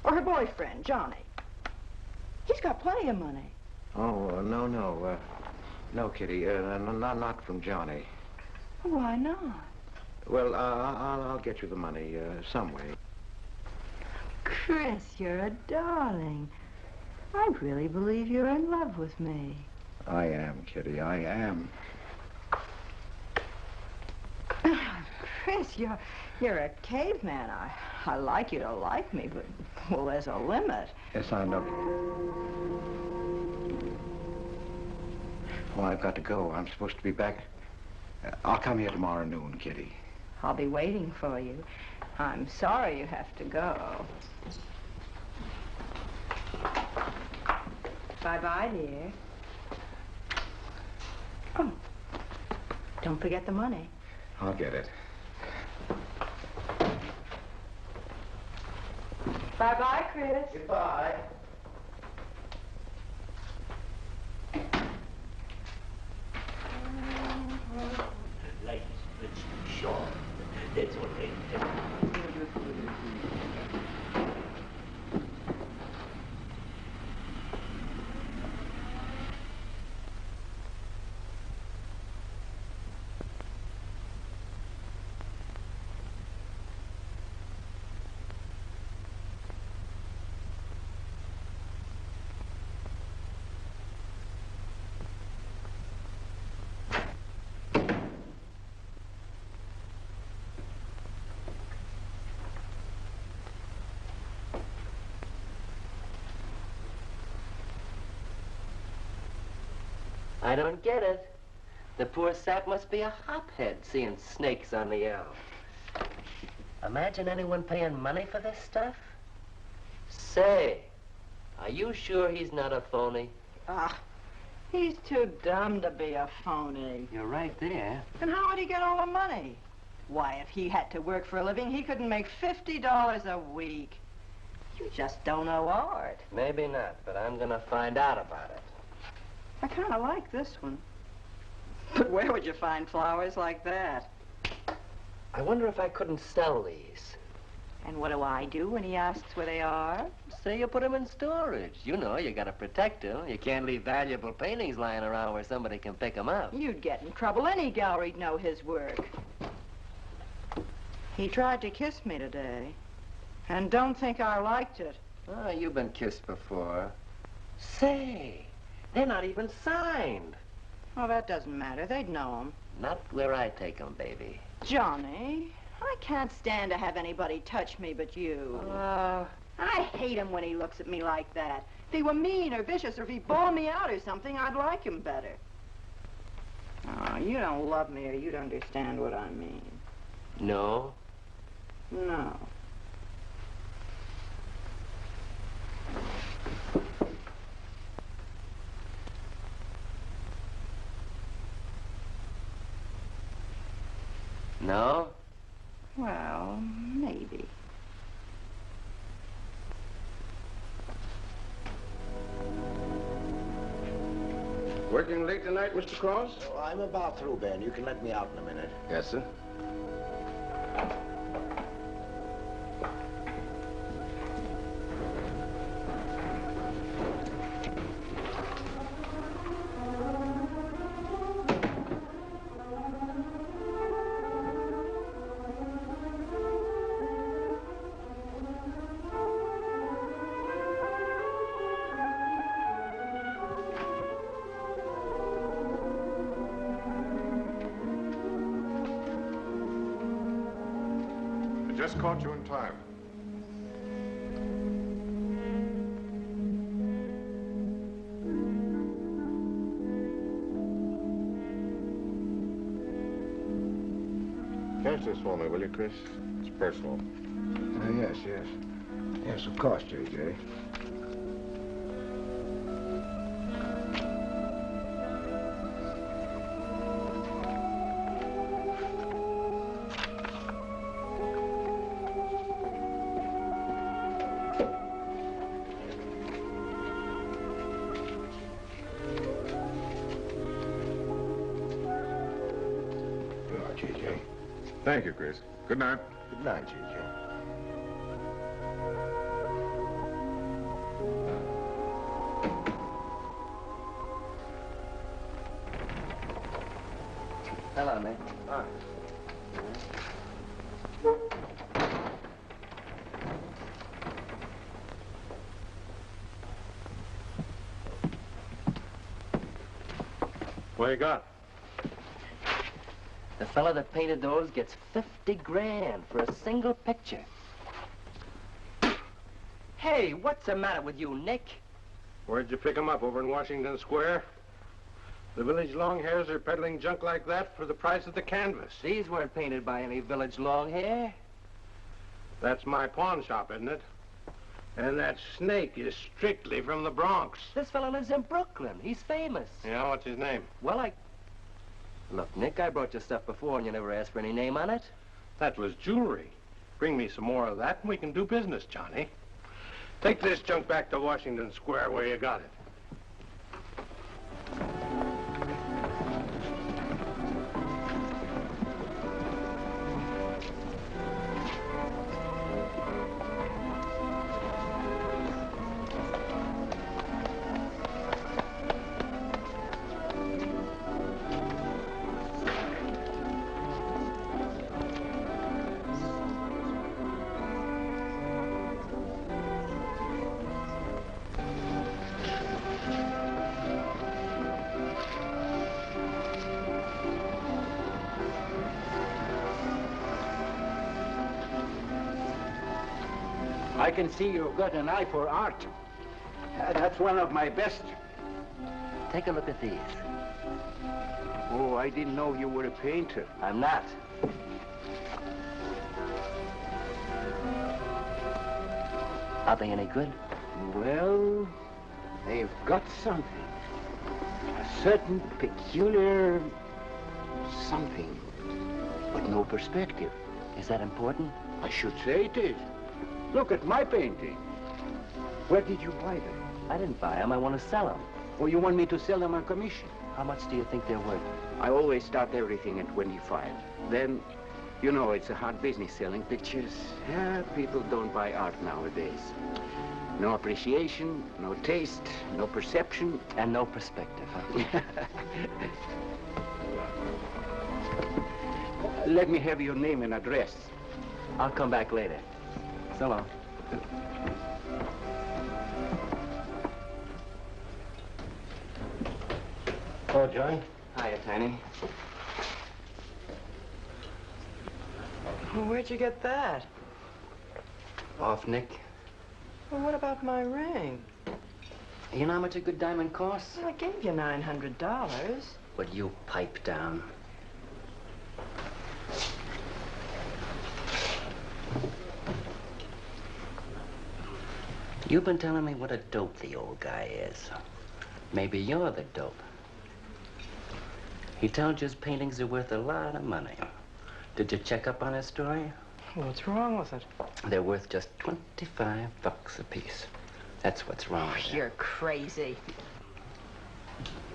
Or her boyfriend, Johnny. He's got plenty of money. Oh, no. No, Kitty. Not from Johnny. Why not? Well, I'll get you the money some way. Chris, you're a darling. I really believe you're in love with me. I am, Kitty. I am. Chris, you're a caveman. I like you to like me, but, well, there's a limit. Yes, I know. Oh, I've got to go. I'm supposed to be back. I'll come here tomorrow noon, Kitty. I'll be waiting for you. I'm sorry you have to go. Bye-bye, dear. Oh, don't forget the money. I'll get it. Bye-bye, Chris. Goodbye. Life's pretty short. That's what they tell me. I don't get it. The poor sap must be a hophead seeing snakes on the L. Imagine anyone paying money for this stuff. Say, are you sure he's not a phony? Ah, he's too dumb to be a phony. You're right there. And how would he get all the money? Why, if he had to work for a living, he couldn't make $50 a week. You just don't know art. Maybe not, but I'm gonna find out about it. I kind of like this one. But where would you find flowers like that? I wonder if I couldn't sell these. And what do I do when he asks where they are? Say you put them in storage. You know, you gotta protect them. You can't leave valuable paintings lying around where somebody can pick them up. You'd get in trouble. Any gallery'd know his work. He tried to kiss me today. And don't think I liked it. Oh, you've been kissed before. Say, they're not even signed. Oh, that doesn't matter. They'd know them. Not where I take them, baby. Johnny, I can't stand to have anybody touch me but you. I hate him when he looks at me like that. If he were mean or vicious or if he bawled me out or something, I'd like him better. Oh, you don't love me or you'd understand what I mean. No? No. No? Well, maybe. Working late tonight, Mr. Cross? Oh, I'm about through, Ben. You can let me out in a minute. Yes, sir. Just caught you in time. Catch this for me, will you, Chris? It's personal. Yes, yes. Yes, of course, J.J. Thank you, Chris. Good night. Good night, J.J. Hello, Nick. Ah. What you got? The fella that painted those gets 50 grand for a single picture. Hey, what's the matter with you, Nick? Where'd you pick 'em up? Over in Washington Square? The village longhairs are peddling junk like that for the price of the canvas. These weren't painted by any village longhair. That's my pawn shop, isn't it? And that snake is strictly from the Bronx. This fella lives in Brooklyn. He's famous. Yeah, what's his name? Well, Look, Nick, I brought you stuff before and you never asked for any name on it. That was jewelry. Bring me some more of that and we can do business, Johnny. Take this junk back to Washington Square where you got it. I can see you've got an eye for art. That's one of my best. Take a look at these. Oh, I didn't know you were a painter. I'm not. Are they any good? Well, they've got something. A certain peculiar something, but no perspective. Is that important? I should say it is. Look at my painting. Where did you buy them? I didn't buy them. I want to sell them. Or you want me to sell them on commission? How much do you think they're worth? I always start everything at 25. Then, you know, it's a hard business selling pictures. Yeah, people don't buy art nowadays. No appreciation, no taste, no perception. And no perspective, huh? Let me have your name and address. I'll come back later. So long. Oh, John. Hiya, Tiny. Well, where'd you get that? Off Nick. Well, what about my ring? You know how much a good diamond costs? Well, I gave you $900. Would you pipe down? You've been telling me what a dope the old guy is. Maybe you're the dope. He told you his paintings are worth a lot of money. Did you check up on his story? What's wrong with it? They're worth just 25 bucks a piece. That's what's wrong with You're crazy.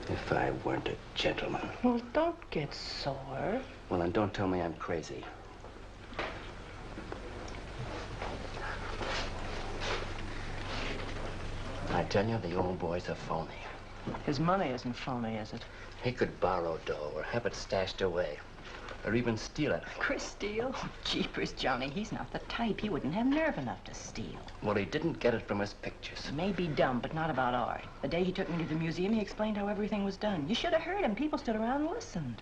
it. If I weren't a gentleman. Well, don't get sore. Well, then don't tell me I'm crazy. I tell you, the old boy's a phony. His money isn't phony, is it? He could borrow dough or have it stashed away. Or even steal it. Chris steal? Oh, jeepers, Johnny, he's not the type. He wouldn't have nerve enough to steal. Well, he didn't get it from his pictures. He may be dumb, but not about art. The day he took me to the museum, he explained how everything was done. You should have heard him. People stood around and listened.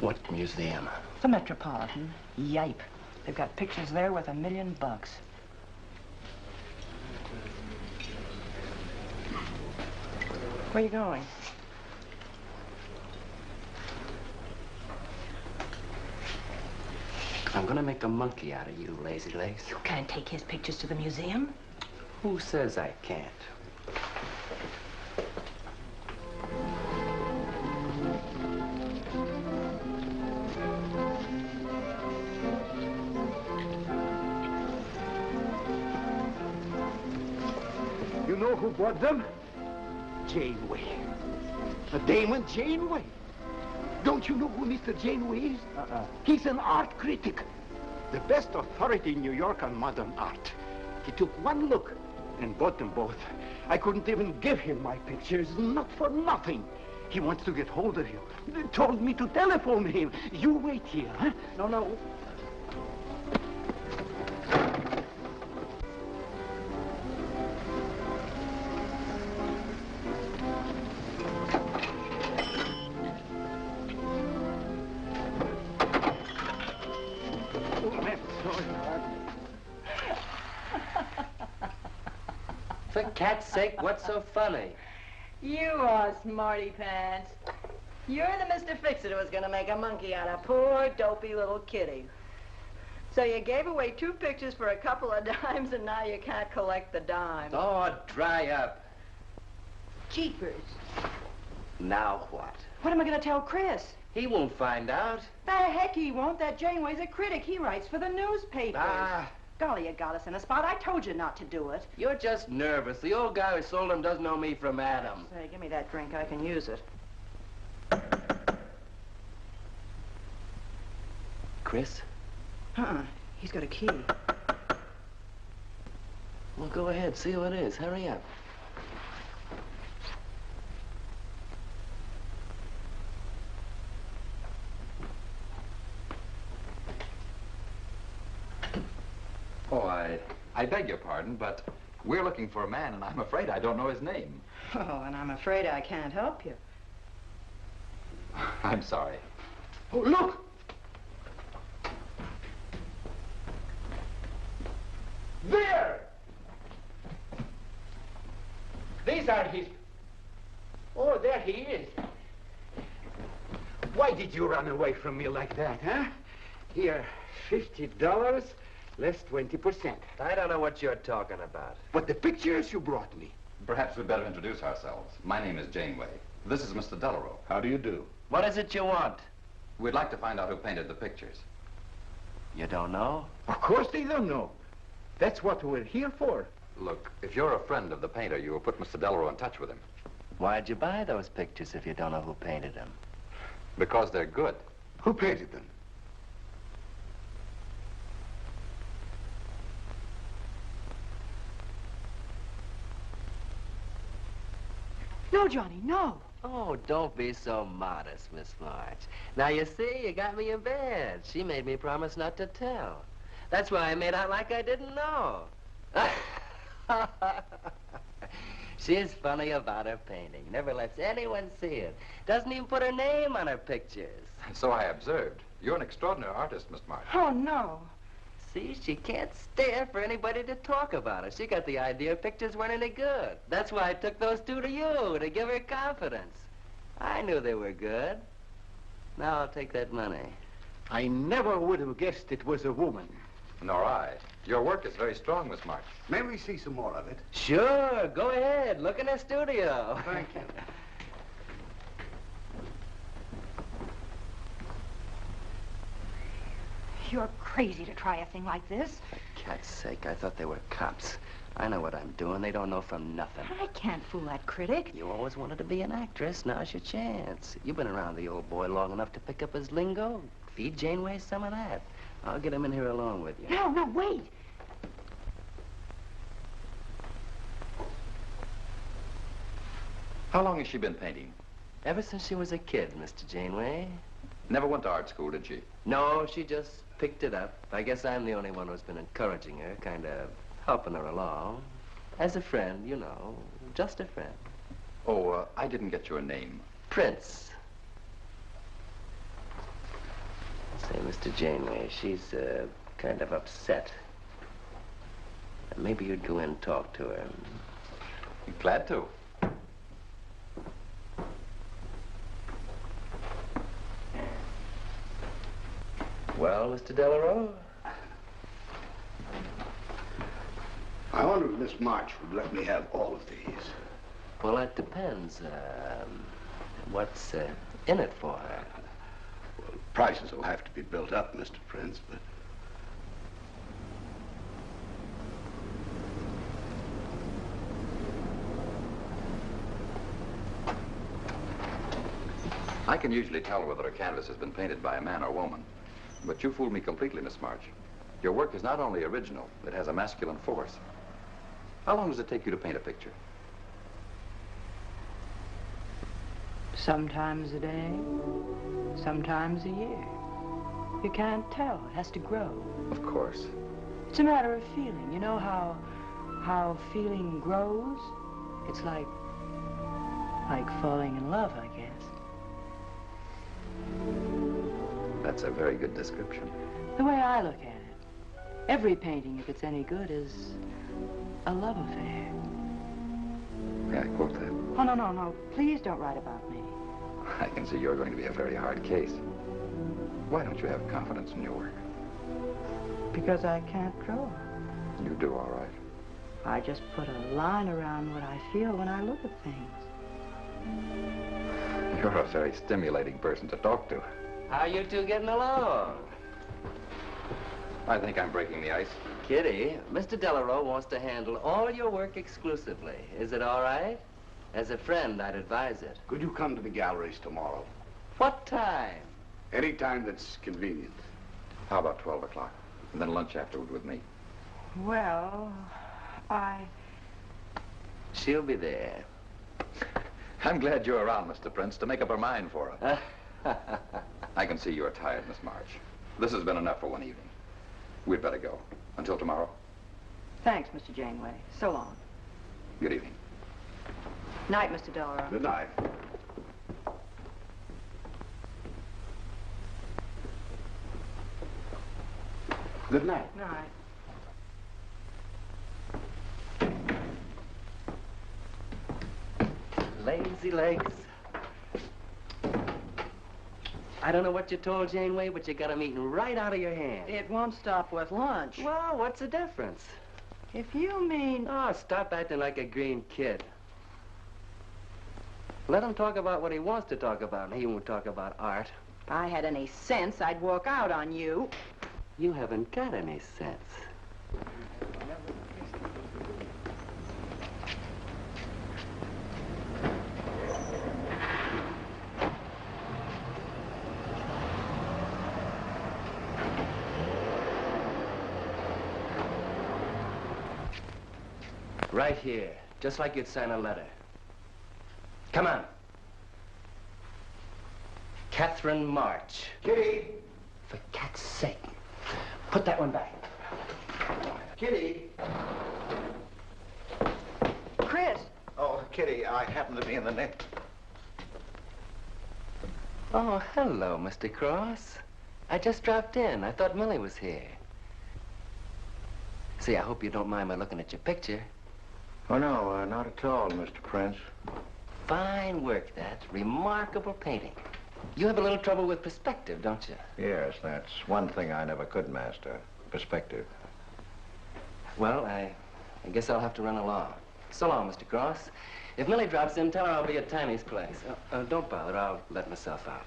What museum? The Metropolitan. Yipe. They've got pictures there worth $1 million. Where are you going? I'm gonna make a monkey out of you, lazy legs. You can't take his pictures to the museum. Who says I can't? You know who bought them? Janeway. A Damon Janeway. Don't you know who Mr. Janeway is? He's an art critic. The best authority in New York on modern art. He took one look and bought them both. I couldn't even give him my pictures, not for nothing. He wants to get hold of you. They told me to telephone him. You wait here, huh? No. For cat's sake, what's so funny? You are smarty pants. You're the Mr. Fix-It who was gonna make a monkey out of poor, dopey little kitty. So you gave away 2 pictures for a couple of dimes, and now you can't collect the dime. Oh, dry up. Jeepers. Now what? What am I gonna tell Chris? He won't find out. The heck he won't. That Janeway's a critic. He writes for the newspapers. Golly, you got us in a spot. I told you not to do it. You're just nervous. The old guy who sold him doesn't know me from Adam. Say, give me that drink. I can use it. Chris? He's got a key. Well, go ahead. See who it is. Hurry up. Oh, I beg your pardon, but we're looking for a man, and I'm afraid I don't know his name. Oh, and I'm afraid I can't help you. I'm sorry. Oh, look! These are his... Oh, there he is. Why did you run away from me like that, huh? Here, $50, less 20%. I don't know what you're talking about. But the pictures you brought me. Perhaps we'd better introduce ourselves. My name is Janeway. This is Mr. Delarue. How do you do? What is it you want? We'd like to find out who painted the pictures. You don't know? Of course they don't know. That's what we're here for. Look, if you're a friend of the painter, you will put Mr. Delarue in touch with him. Why'd you buy those pictures if you don't know who painted them? Because they're good. Who painted them? No, Johnny, no. Oh, don't be so modest, Miss March. Now, you see, you got me in bed. She made me promise not to tell. That's why I made out like I didn't know. She's funny about her painting. Never lets anyone see it. Doesn't even put her name on her pictures. So I observed. You're an extraordinary artist, Miss March. Oh, no. See, she can't stand for anybody to talk about her. She got the idea her pictures weren't any good. That's why I took those two to you, to give her confidence. I knew they were good. Now I'll take that money. I never would have guessed it was a woman. Nor I. Your work is very strong, Miss March. May we see some more of it? Sure, go ahead. Look in the studio. Thank you. You're crazy to try a thing like this. For cat's sake, I thought they were cops. I know what I'm doing. They don't know from nothing. I can't fool that critic. You always wanted to be an actress. Now's your chance. You've been around the old boy long enough to pick up his lingo. Feed Janeway some of that. I'll get him in here along with you. No, wait. How long has she been painting? Ever since she was a kid, Mr. Janeway. Never went to art school, did she? No, she just picked it up. I guess I'm the only one who's been encouraging her, kind of helping her along. As a friend, you know, just a friend. Oh, I didn't get your name. Prince. Say, Mr. Janeway, she's kind of upset. Maybe you'd go in and talk to her. Glad to. Well, Mr. Delarue? I wonder if Miss March would let me have all of these. Well, that depends. What's in it for her? Well, prices will have to be built up, Mr. Prince, but... I can usually tell whether a canvas has been painted by a man or woman. But you fooled me completely, Miss March. Your work is not only original, it has a masculine force. How long does it take you to paint a picture? Sometimes a day, sometimes a year. You can't tell. It has to grow. Of course. It's a matter of feeling. You know how feeling grows? It's like falling in love, I guess. That's a very good description. The way I look at it, every painting, if it's any good, is a love affair. May I quote that? Oh, no. Please don't write about me. I can see you're going to be a very hard case. Why don't you have confidence in your work? Because I can't draw. You do all right. I just put a line around what I feel when I look at things. You're a very stimulating person to talk to. How you two getting along? I think I'm breaking the ice. Kitty, Mr. Delarue wants to handle all your work exclusively. Is it all right? As a friend, I'd advise it. Could you come to the galleries tomorrow? What time? Any time that's convenient. How about 12 o'clock? And then lunch afterward with me. Well, She'll be there. I'm glad you're around, Mr. Prince, to make up her mind for her. I can see you're tired, Miss March. This has been enough for one evening. We'd better go. Until tomorrow. Thanks, Mr. Janeway. So long. Good evening. Night, Mr. Delarue. Good night. Good night. Night. Lazy legs. I don't know what you told Janeway, but you got 'em eating right out of your hand. It won't stop with lunch. Well, what's the difference? If you mean... Oh, stop acting like a green kid. Let him talk about what he wants to talk about, and he won't talk about art. If I had any sense, I'd walk out on you. You haven't got any sense. Right here, just like you'd sign a letter. Come on. Catherine March. Kitty! For cat's sake. Put that one back. Kitty! Chris! Oh, Kitty, I happen to be in the nick. Oh, hello, Mr. Cross. I just dropped in. I thought Millie was here. See, I hope you don't mind my looking at your picture. Oh, no, not at all, Mr. Prince. Fine work, that. Remarkable painting. You have a little trouble with perspective, don't you? Yes, that's one thing I never could master. Perspective. Well, I guess I'll have to run along. So long, Mr. Cross. If Millie drops in, tell her I'll be at Tiny's place. Don't bother. I'll let myself out.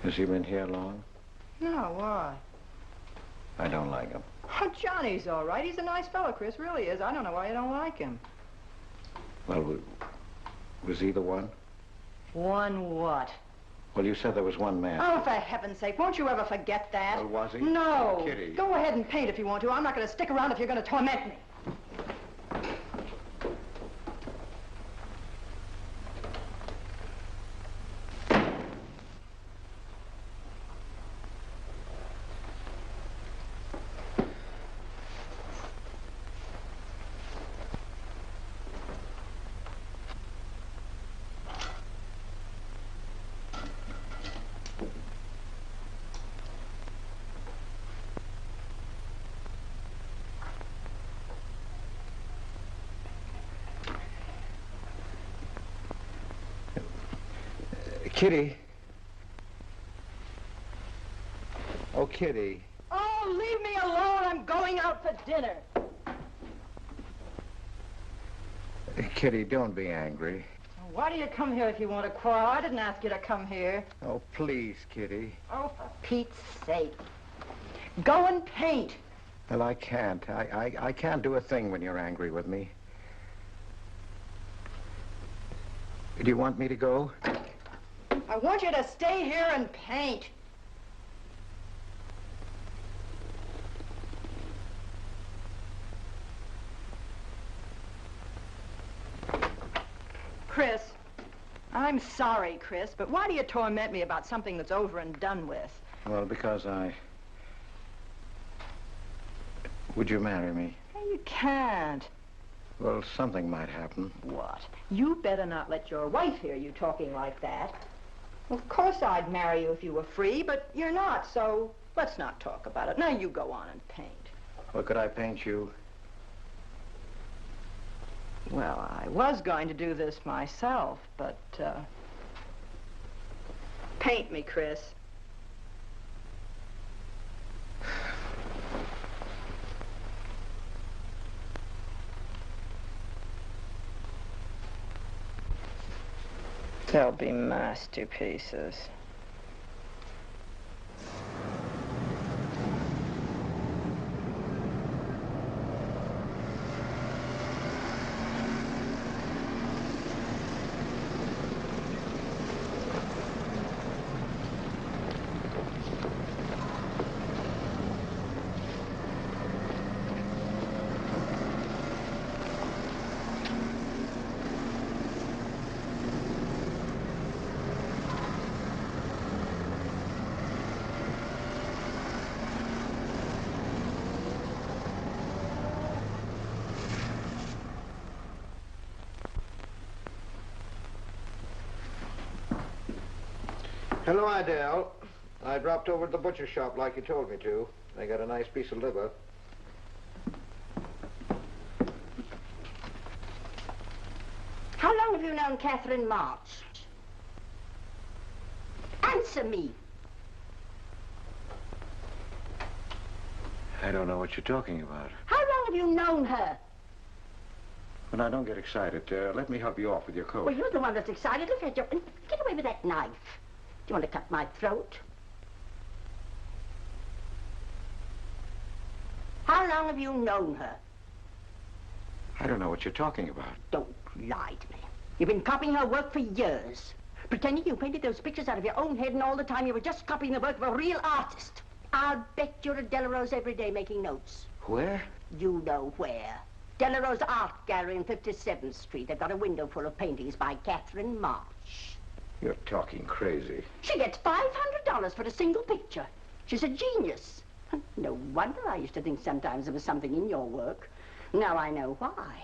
Has he been here long? No, why? I don't like him. Oh, Johnny's all right. He's a nice fellow, Chris. Really is. I don't know why you don't like him. Well, was he the one? One what? Well, you said there was one man. Oh, for heaven's sake, won't you ever forget that? Well, was he? No. Kitty. Go ahead and paint if you want to. I'm not going to stick around if you're going to torment me. Kitty. Oh, Kitty. Oh, leave me alone. I'm going out for dinner. Kitty, don't be angry. Why do you come here if you want to quarrel? I didn't ask you to come here. Oh, please, Kitty. Oh, for Pete's sake. Go and paint. Well, I can't. I can't do a thing when you're angry with me. Do you want me to go? I want you to stay here and paint. Chris, I'm sorry, Chris, but why do you torment me about something that's over and done with? Well, because Would you marry me? You can't. Well, something might happen. What? You better not let your wife hear you talking like that. Of course I'd marry you if you were free, but you're not, so let's not talk about it. Now you go on and paint. Well, could I paint you? Well, I was going to do this myself, but, paint me, Chris. They'll be masterpieces. Hello, Adele. I dropped over to the butcher shop like you told me to. They got a nice piece of liver. How long have you known Catherine March? Answer me. I don't know what you're talking about. How long have you known her? Well, now, don't get excited. Let me help you off with your coat. Well, you're the one that's excited. Look at you. Get away with that knife. Do you want to cut my throat? How long have you known her? I don't know what you're talking about. Don't lie to me. You've been copying her work for years. Pretending you painted those pictures out of your own head, and all the time you were just copying the work of a real artist. I'll bet you're at Delarose every day making notes. Where? You know where. Delarose Art Gallery on 57th Street. They've got a window full of paintings by Catherine March. You're talking crazy. She gets $500 for a single picture. She's a genius. No wonder I used to think sometimes there was something in your work. Now I know why.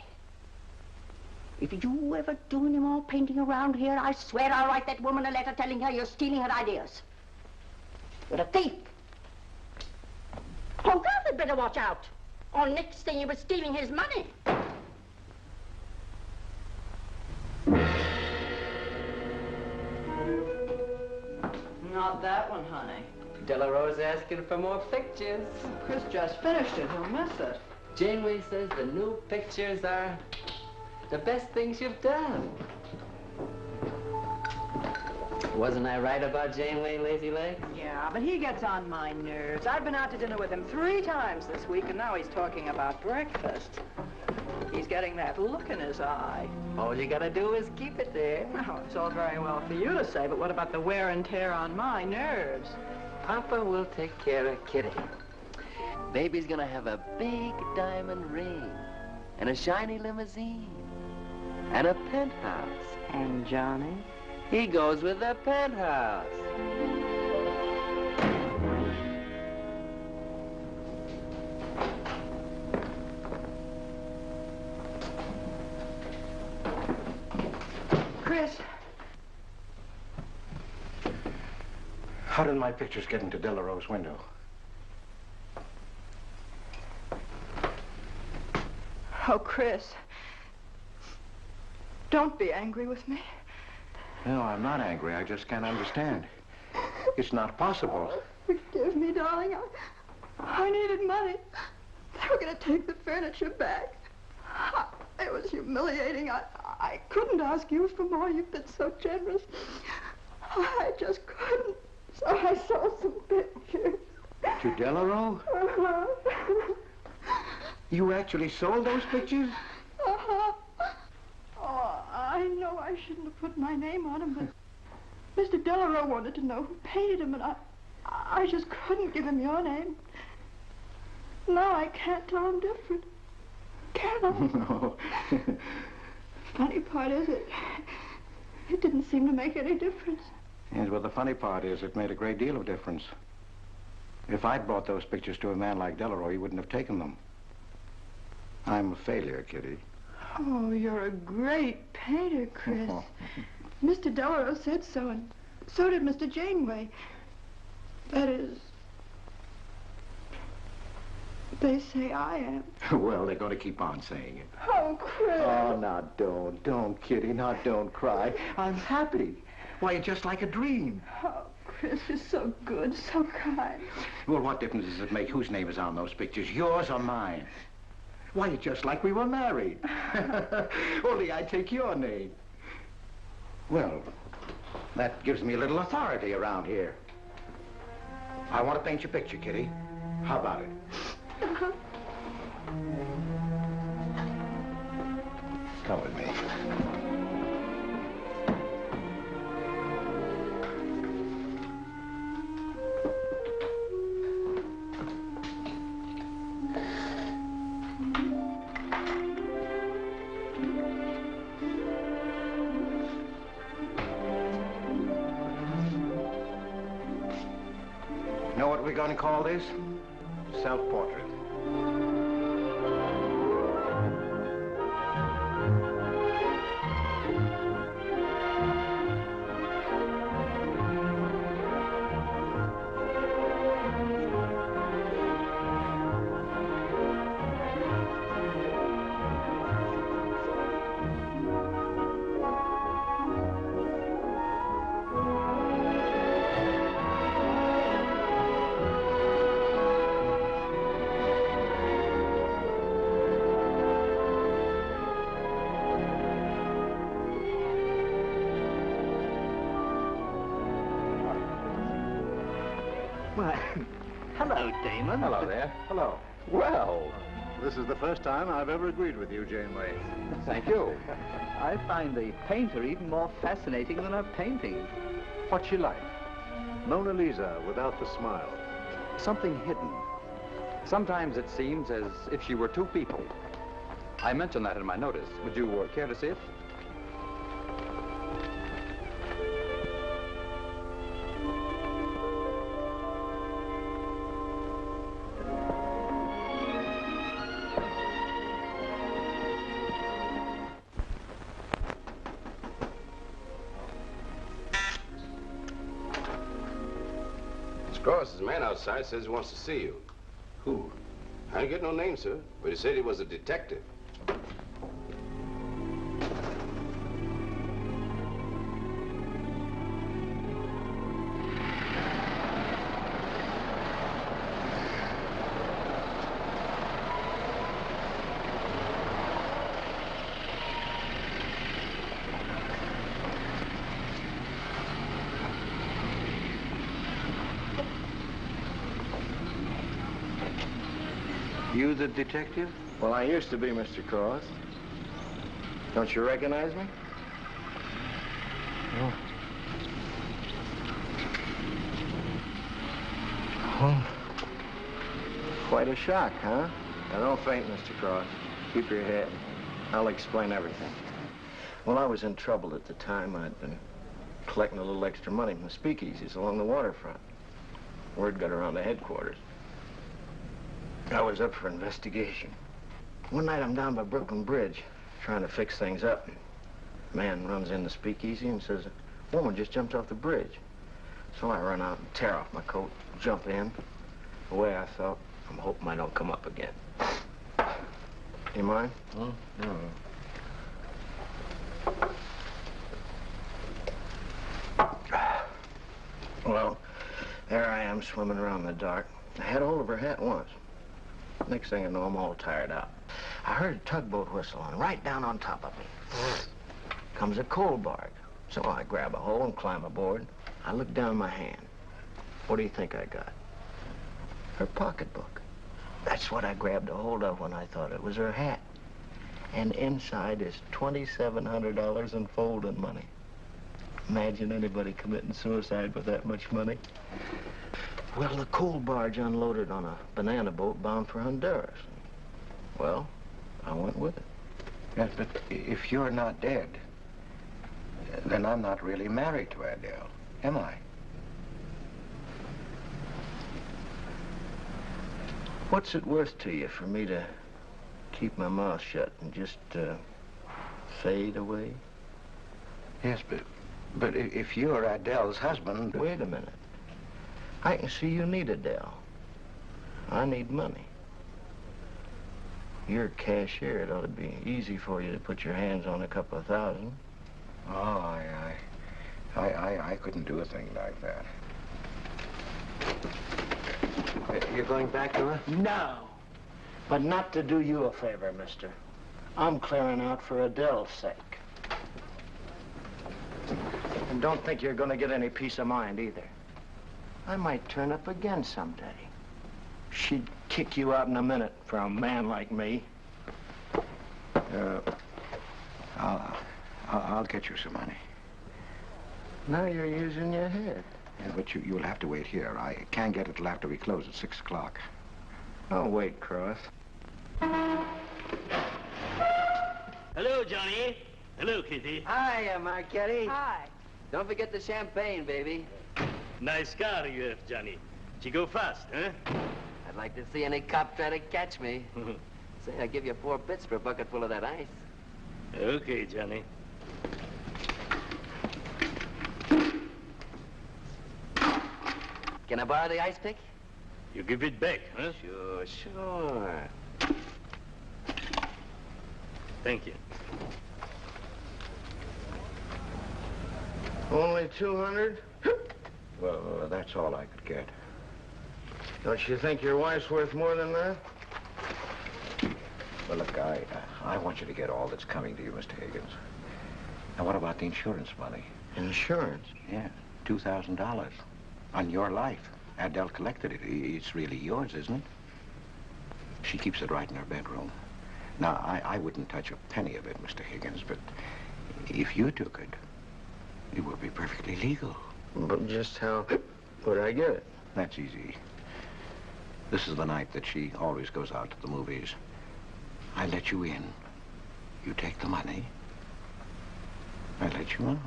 If you ever do any more painting around here, I swear I'll write that woman a letter telling her you're stealing her ideas. You're a thief. Oh, God, they'd better watch out. Or next thing you were stealing his money. Not that one, honey. Delarose asking for more pictures. Chris just finished it. He'll miss it. Janeway says the new pictures are the best things you've done. Wasn't I right about Janeway, Lazy Legs? Yeah, but he gets on my nerves. I've been out to dinner with him 3 times this week, and now he's talking about breakfast. He's getting that look in his eye. All you gotta do is keep it there. Oh, it's all very well for you to say, but what about the wear and tear on my nerves? Papa will take care of Kitty. Baby's gonna have a big diamond ring, and a shiny limousine, and a penthouse. And Johnny? He goes with the penthouse. Chris. How did my pictures get into Delarose's window? Oh, Chris. Don't be angry with me. No, I'm not angry. I just can't understand. It's not possible. Forgive me, darling. I needed money. They were going to take the furniture back. It was humiliating. I couldn't ask you for more. You've been so generous. I just couldn't. So I sold some pictures. To Delarose? Uh-huh. You actually sold those pictures? Uh-huh. Oh, I know I shouldn't have put my name on them, but Mr. Delarose wanted to know who painted them, and I just couldn't give him your name. Now I can't tell him different. Can I? No. Funny part is it didn't seem to make any difference. Yes, well, the funny part is it made a great deal of difference. If I'd brought those pictures to a man like Delarose, he wouldn't have taken them. I'm a failure, Kitty. Oh, you're a great painter, Chris. Mr. Delarose said so, and so did Mr. Janeway. That is, they say I am. Well, they're going to keep on saying it. Oh, Chris. Oh, now don't, Kitty. Now don't cry. I'm happy. Why, you're just like a dream. Oh, Chris, you're so good, so kind. Well, what difference does it make whose name is on those pictures, yours or mine? Why, you're just like we were married. Only I take your name. Well, that gives me a little authority around here. I want to paint your picture, Kitty. How about it? Come with me. Know what we're going to call this? Self-portrait. Why, hello, Damon. Hello there. Hello. Well, this is the first time I've ever agreed with you, Jane Leigh. Thank you. I find the painter even more fascinating than her painting. What's she like? Mona Lisa without the smile. Something hidden. Sometimes it seems as if she were two people. I mentioned that in my notice. Would you care to see it? Cross's man outside says he wants to see you. Who? I didn't get no name, sir, but he said he was a detective. You the detective? Well, I used to be, Mr. Cross. Don't you recognize me? Oh. Well, quite a shock, huh? Now, don't faint, Mr. Cross. Keep your head. I'll explain everything. Well, I was in trouble at the time. I'd been collecting a little extra money from the speakeasies along the waterfront. Word got around to headquarters. I was up for investigation. One night I'm down by Brooklyn Bridge trying to fix things up. A man runs in the speakeasy and says, a woman just jumped off the bridge. So I run out and tear off my coat, jump in. The way I felt, I'm hoping I don't come up again. You mind? No. Well, there I am swimming around in the dark. I had hold of her hat once. Next thing I know, I'm all tired out. I heard a tugboat whistle on right down on top of me. Comes a coal barge. So I grab a hole and climb aboard. I look down my hand. What do you think I got? Her pocketbook. That's what I grabbed a hold of when I thought it was her hat. And inside is $2,700 in folding money. Imagine anybody committing suicide with that much money. Well, the coal barge unloaded on a banana boat bound for Honduras. Well, I went with it. Yes, but if you're not dead, then I'm not really married to Adele, am I? What's it worth to you for me to keep my mouth shut and just fade away? Yes, but if you're Adele's husband... Wait a minute. I can see you need Adele. I need money. You're a cashier. It ought to be easy for you to put your hands on a couple of thousand. Oh, I couldn't do a thing like that. You're going back to her? No. But not to do you a favor, mister. I'm clearing out for Adele's sake. And don't think you're going to get any peace of mind either. I might turn up again someday. She'd kick you out in a minute for a man like me. I'll get you some money. Now you're using your head. Yeah, but you'll have to wait here. I can't get it till after we close at 6 o'clock. I'll wait, Cross. Hello, Johnny. Hello, Kitty. Hi, Marquetti. Hi. Don't forget the champagne, baby. Nice car you have, Johnny. She go fast, huh? I'd like to see any cop try to catch me. Say, I'll give you 4 bits for a bucket full of that ice. Okay, Johnny. Can I borrow the ice pick? You give it back, huh? Sure. Thank you. Only 200? Well, that's all I could get. Don't you think your wife's worth more than that? Well, look, I want you to get all that's coming to you, Mr. Higgins. Now, what about the insurance money? Insurance? Yeah, $2,000 on your life. Adele collected it. It's really yours, isn't it? She keeps it right in her bedroom. Now, I wouldn't touch a penny of it, Mr. Higgins, but if you took it, it would be perfectly legal. But just how would I get it? That's easy. This is the night that she always goes out to the movies. I let you in. You take the money. I let you out.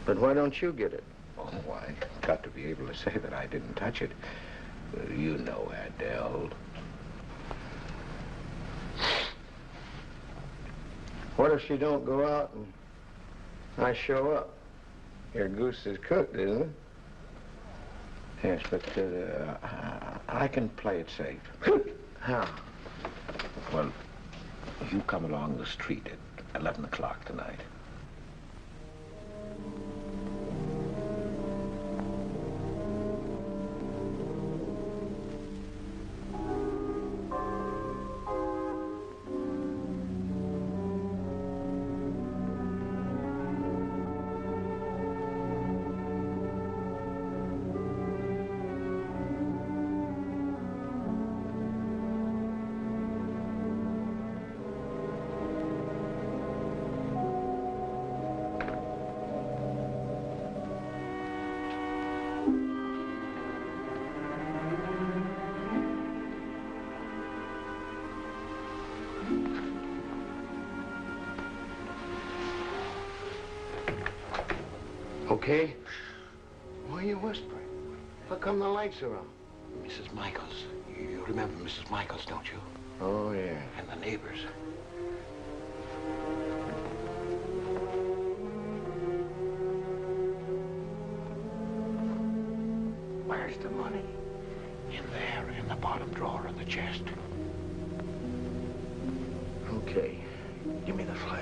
But why don't you get it? Oh, I got to be able to say that I didn't touch it. You know, Adele. What if she don't go out and I show up? Your goose is cooked, isn't it? Yes, but I can play it safe. How? Well, you come along the street at 11 o'clock tonight. Okay? Why are you whispering? How come the lights are on? Mrs. Michaels. You remember Mrs. Michaels, don't you? Oh, yeah. And the neighbors. Where's the money? In there, in the bottom drawer of the chest. Okay. Give me the flash.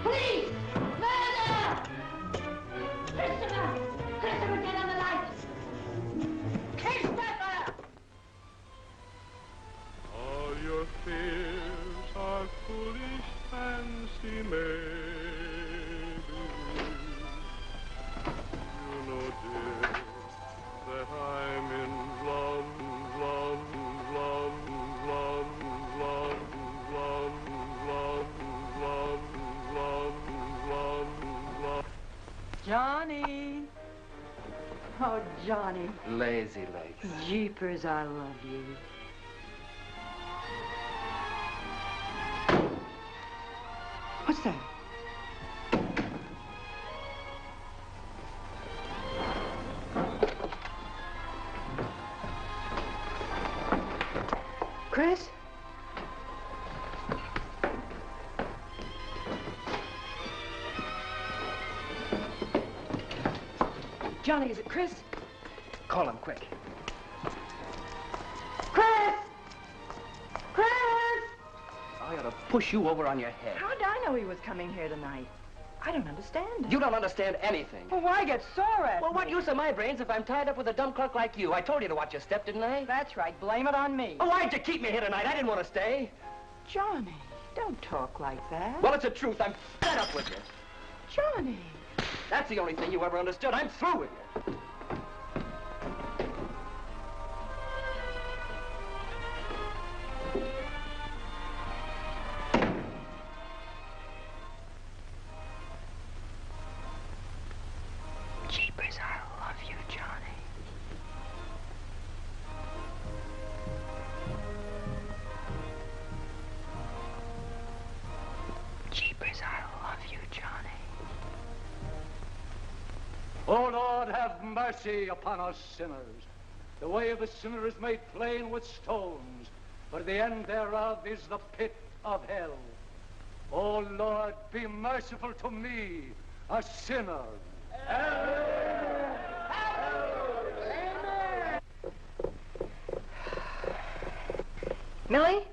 Please! Murder! Christopher! Christopher, get on the lights! Christopher! All your fears are foolish fancy maybe. You know, dear, that I'm in love, love, love, love, love, love, love, love, love, love, love. Johnny. Oh, Johnny. Lazy legs. Jeepers, I love you. What's that? Chris? Johnny, is it Chris? Call him quick. Chris! Chris! I ought to push you over on your head. How did I know he was coming here tonight? I don't understand it. You don't understand anything. Well, why get sore at Well, me? what use are my brains if I'm tied up with a dumb clerk like you? I told you to watch your step, didn't I? That's right. Blame it on me. Oh, why'd you keep me here tonight? I didn't want to stay. Johnny, don't talk like that. Well, it's the truth. I'm fed up with you. Johnny. That's the only thing you ever understood. I'm through with you. Jeepers, I love you, Johnny. Jeepers, I love you, Johnny. O Lord, have mercy upon us sinners. The way of the sinner is made plain with stones, but the end thereof is the pit of hell. O Lord, be merciful to me, a sinner. Millie?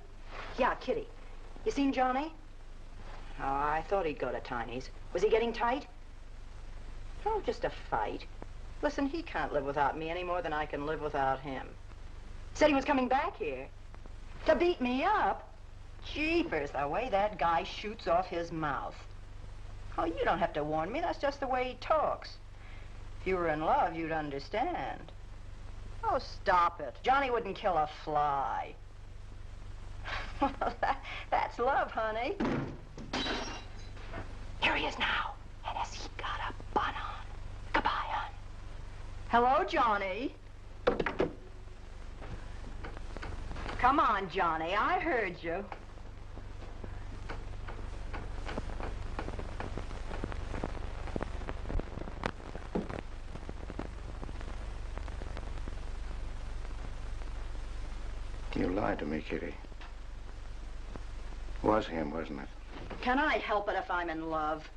Yeah, Kitty. You seen Johnny? Oh, I thought he'd go to Tiny's. Was he getting tight? Oh, just a fight. Listen, he can't live without me any more than I can live without him. Said he was coming back here. To beat me up? Jeepers, the way that guy shoots off his mouth. Oh, you don't have to warn me. That's just the way he talks. If you were in love, you'd understand. Oh, stop it. Johnny wouldn't kill a fly. That's love, honey. Here he is now. And has he got a bun on? Goodbye, hon. Hello, Johnny. Come on, Johnny. I heard you. You lied to me, Kitty. It was him, wasn't it? Can I help it if I'm in love?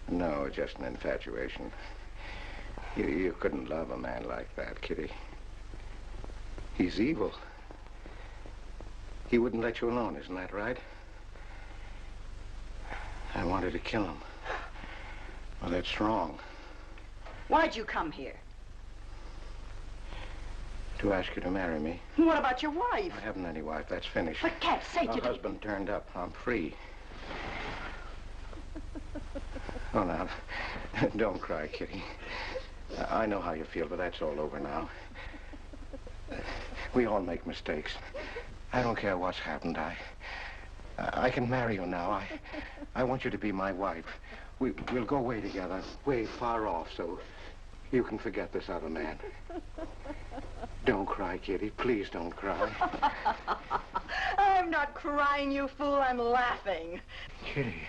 No, just an infatuation. You couldn't love a man like that, Kitty. He's evil. He wouldn't let you alone, isn't that right? I wanted to kill him. Well, that's wrong. Why'd you come here? To ask you to marry me. What about your wife? I haven't any wife. That's finished. For cat's sake, My husband turned up. I'm free. Oh, now, don't cry, Kitty. I know how you feel, but that's all over now. We all make mistakes. I don't care what's happened. I can marry you now. I want you to be my wife. We'll go away together, way far off, so you can forget this other man. Don't cry, Kitty. Please don't cry. I'm not crying, you fool. I'm laughing. Kitty.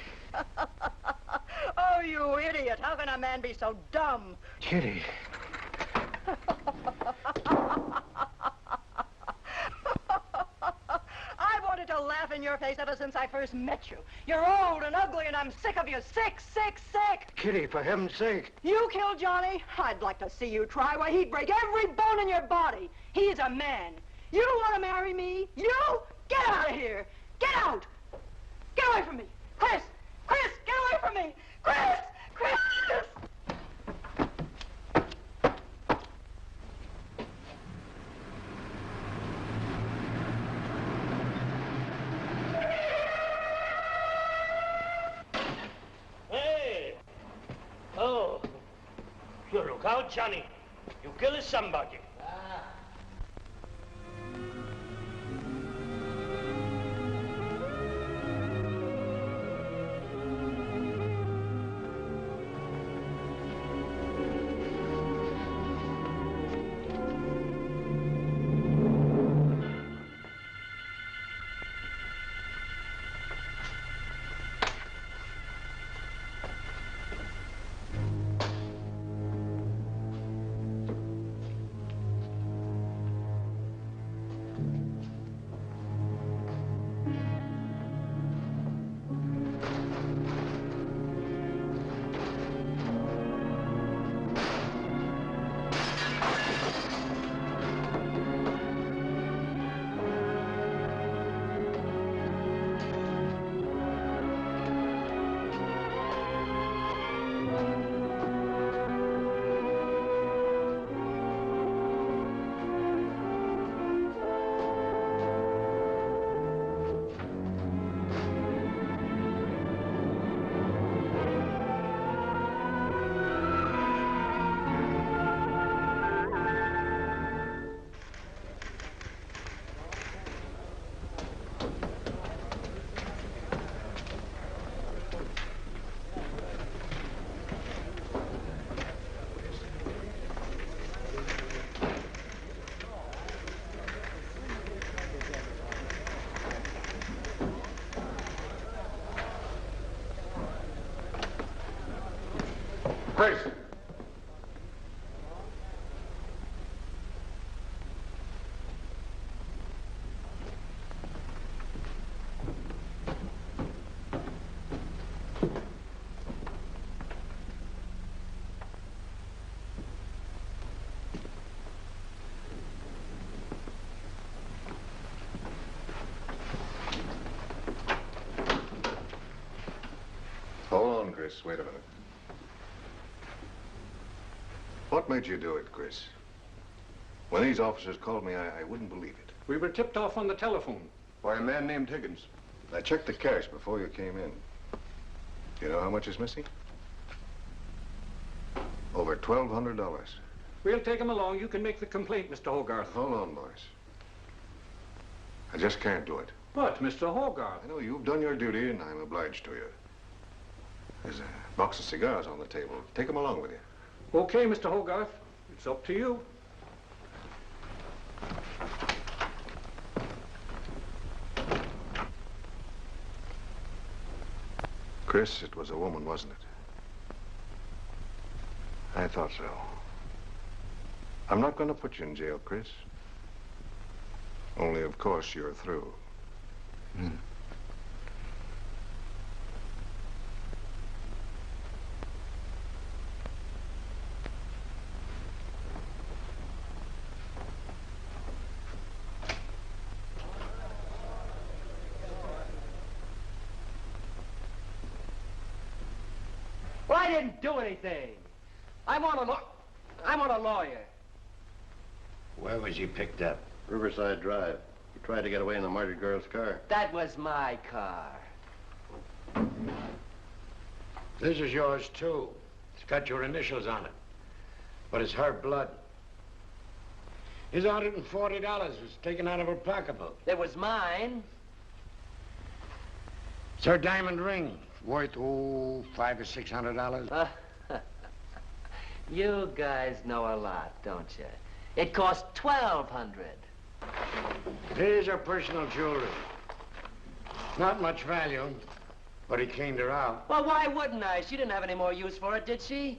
Oh, you idiot. How can a man be so dumb? Kitty. I wanted to laugh in your face ever since I first met you. You're old and ugly, and I'm sick of you. Sick, sick, sick. Kitty, for heaven's sake. You killed Johnny? I'd like to see you try. Why, he'd break every bone in your body. He's a man. You want to marry me? You? Get out of here. Get out. Get away from me. Chris! Chris, get away from me. Chris! Chris! Hey! Oh, you look out, Johnny. You killed somebody. Chris. Hold on, Chris. Wait a minute. What made you do it, Chris? When these officers called me, I wouldn't believe it. We were tipped off on the telephone. By a man named Higgins. I checked the cash before you came in. Do you know how much is missing? Over $1,200. We'll take him along. You can make the complaint, Mr. Hogarth. Hold on, boys. I just can't do it. But, Mr. Hogarth... I know you've done your duty, and I'm obliged to you. There's a box of cigars on the table. Take them along with you. Okay, Mr. Hogarth. It's up to you. Chris, it was a woman, wasn't it? I thought so. I'm not going to put you in jail, Chris. Only, of course, you're through. Well, I didn't do anything. I want a lawyer. Where was he picked up? Riverside Drive. He tried to get away in the murdered girl's car. That was my car. This is yours, too. It's got your initials on it. But it's her blood. His $140 was taken out of her pocketbook. It was mine. It's her diamond ring. Worth, $500 or $600. You guys know a lot, don't you? It cost $1,200. Here's her personal jewelry. Not much value, but he cleaned her out. Well, why wouldn't I? She didn't have any more use for it, did she?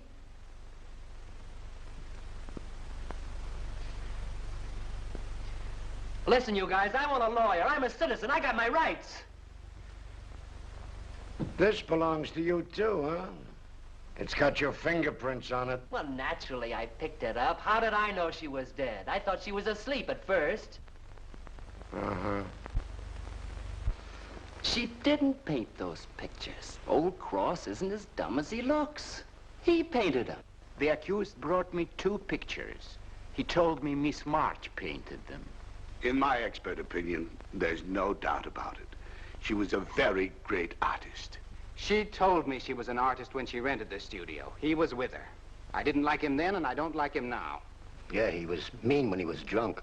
Listen, you guys, I want a lawyer. I'm a citizen. I got my rights. This belongs to you, too, huh? It's got your fingerprints on it. Well, naturally, I picked it up. How did I know she was dead? I thought she was asleep at first. Uh-huh. She didn't paint those pictures. Old Cross isn't as dumb as he looks. He painted them. The accused brought me 2 pictures. He told me Miss March painted them. In my expert opinion, there's no doubt about it. She was a very great artist. She told me she was an artist when she rented the studio. He was with her. I didn't like him then, and I don't like him now. Yeah, he was mean when he was drunk.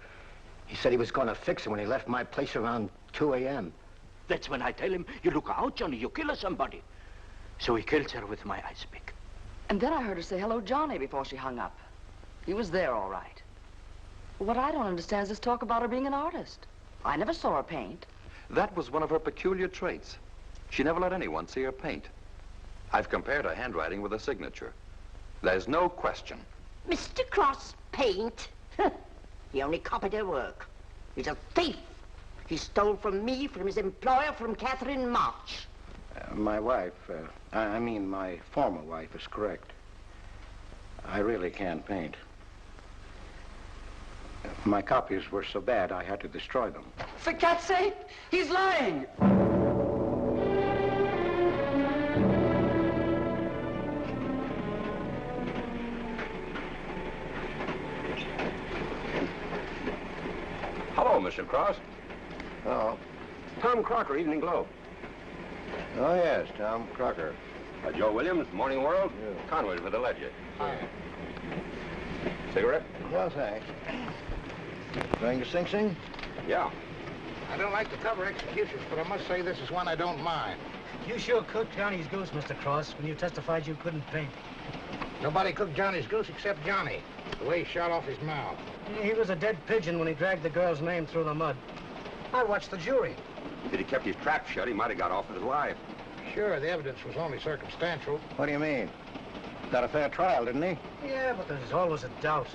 He said he was going to fix her when he left my place around 2 a.m. That's when I tell him, you look out, Johnny, you kill somebody. So he kills her with my ice pick. And then I heard her say hello, Johnny, before she hung up. He was there, all right. What I don't understand is this talk about her being an artist. I never saw her paint. That was one of her peculiar traits. She never let anyone see her paint. I've compared her handwriting with a signature. There's no question. Mr. Cross paint? He only copied her work. He's a thief. He stole from me, from his employer, from Catherine March. My wife, I mean my former wife, is correct. I really can't paint. My copies were so bad, I had to destroy them. For God's sake, he's lying! Hello, Mr. Cross. Oh. Tom Crocker, Evening Globe. Oh, yes, Tom Crocker. Joe Williams, Morning World. Yeah. Conway for the Ledger. Hi. Cigarette? No, thanks. Going to Sing Sing? Yeah. I don't like to cover executions, but I must say this is one I don't mind. You sure cooked Johnny's goose, Mr. Cross, when you testified you couldn't paint. Nobody cooked Johnny's goose except Johnny, the way he shot off his mouth. He was a dead pigeon when he dragged the girl's name through the mud. I watched the jury. If he'd kept his trap shut, he might have got off with his life. Sure, the evidence was only circumstantial. What do you mean? Got a fair trial, didn't he? Yeah, but there's always a doubt.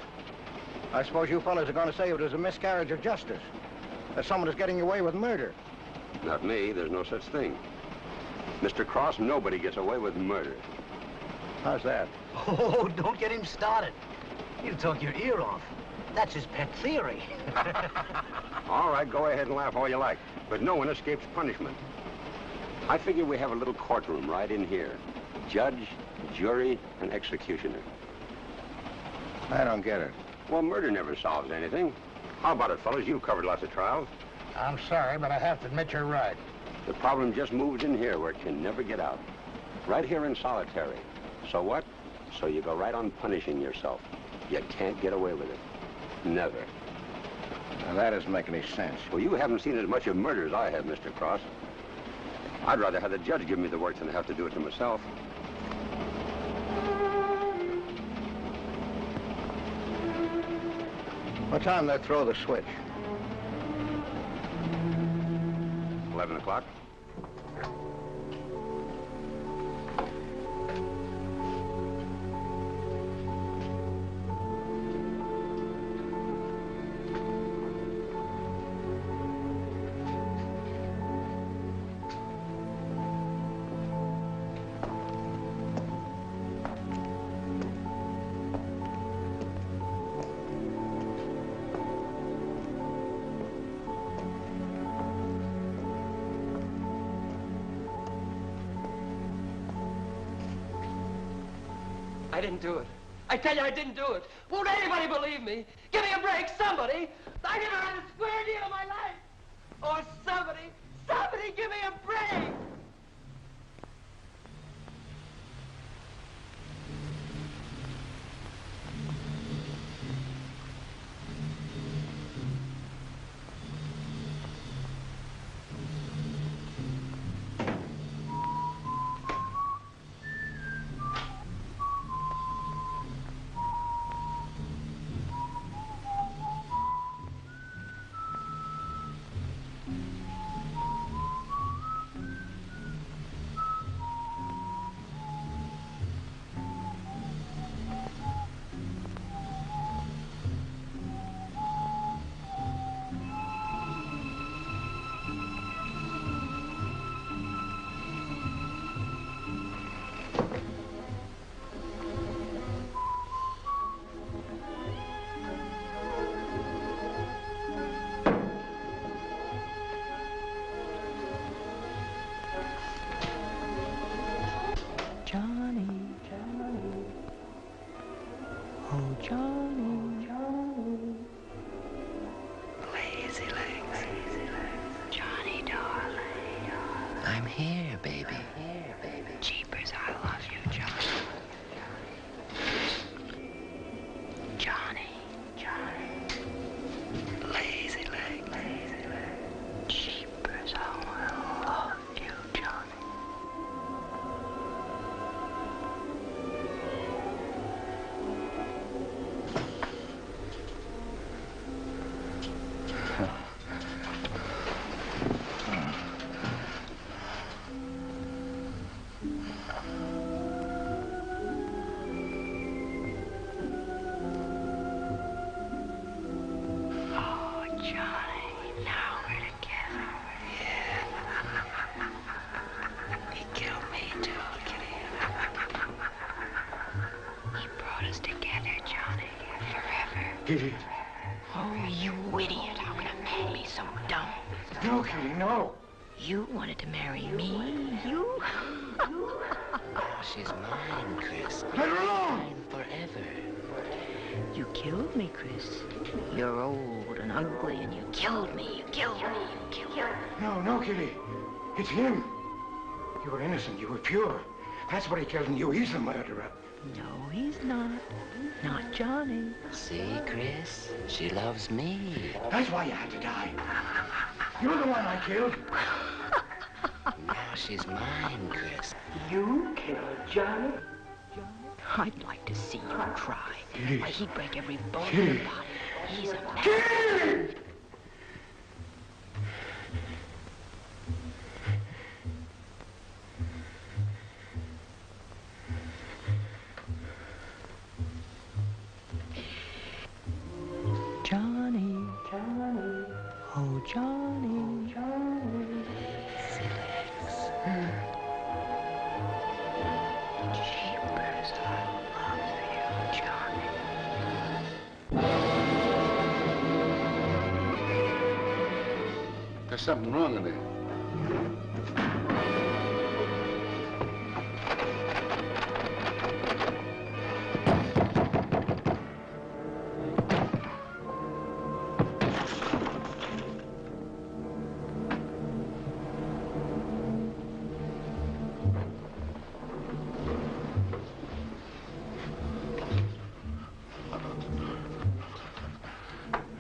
I suppose you fellas are going to say it was a miscarriage of justice. That someone is getting away with murder. Not me. There's no such thing. Mr. Cross, nobody gets away with murder. How's that? Oh, don't get him started. He'll talk your ear off. That's his pet theory. All right, go ahead and laugh all you like. But no one escapes punishment. I figure we have a little courtroom right in here. Judge, jury, and executioner. I don't get it. Well, murder never solves anything. How about it, fellas? You've covered lots of trials. I'm sorry, but I have to admit you're right. The problem just moved in here where it can never get out. Right here in solitary. So what? So you go right on punishing yourself. You can't get away with it. Never. Now, that doesn't make any sense. Well, you haven't seen as much of murder as I have, Mr. Cross. I'd rather have the judge give me the work than have to do it to myself. What time they throw the switch? 11 o'clock. I didn't do it. I tell you, I didn't do it. Won't anybody believe me? Give me a break, somebody. I never had a square deal in my life. Or somebody give me a break. I'm here, baby. Jeepers, I love you, Johnny. Johnny. Lazy leg. Jeepers, how I love you, Johnny. Idiot. Oh, you idiot. How can a man be so dumb? No, Kitty, no. You wanted to marry me, you? She's mine, Chris. Let her alone! Mine forever. You killed me, Chris. You're old and ugly, and you killed me. You killed me. No, Kitty. It's him. You were innocent. You were pure. That's what he killed in you. He's the murderer. No, he's not. Not Johnny. See, Chris? She loves me. That's why you had to die. You're the one I killed. Now she's mine, Chris. You killed Johnny? I'd like to see you try. Why, he'd break every bone in your body. He's a man. Kitty! Oh, Johnny. Jeepers, I love you, Johnny. There's something wrong in there.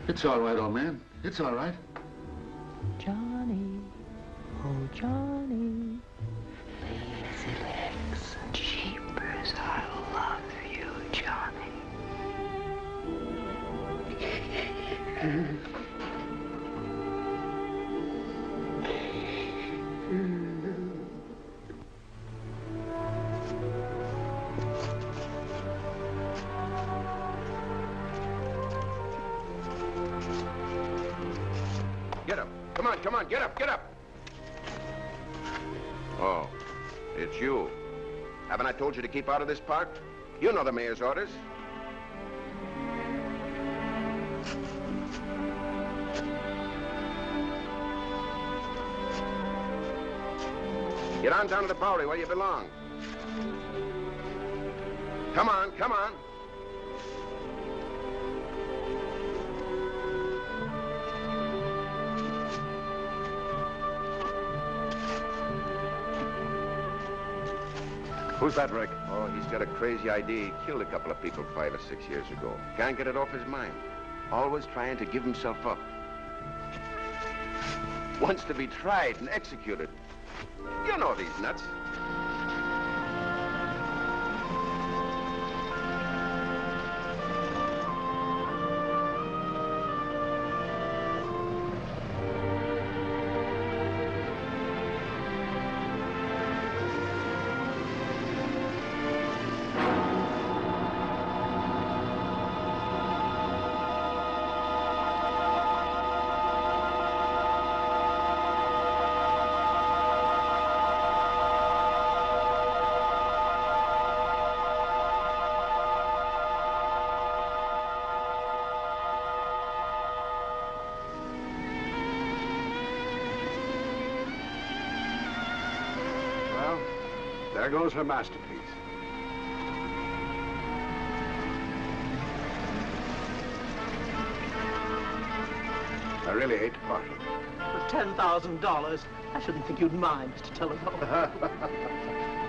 It's all right, old man. It's all right. Johnny, oh Johnny. Lazy legs, jeepers, I love you, Johnny. Get up. Come on, get up, get up. Oh, it's you. Haven't I told you to keep out of this park? You know the mayor's orders. Get on down to the Bowery where you belong. Come on, come on. Who's that, Rick? Oh, he's got a crazy idea. He killed a couple of people 5 or 6 years ago. Can't get it off his mind. Always trying to give himself up. Wants to be tried and executed. You know these nuts. There goes her masterpiece. I really hate to part with it. For $10,000, I shouldn't think you'd mind, Mr. Telephone.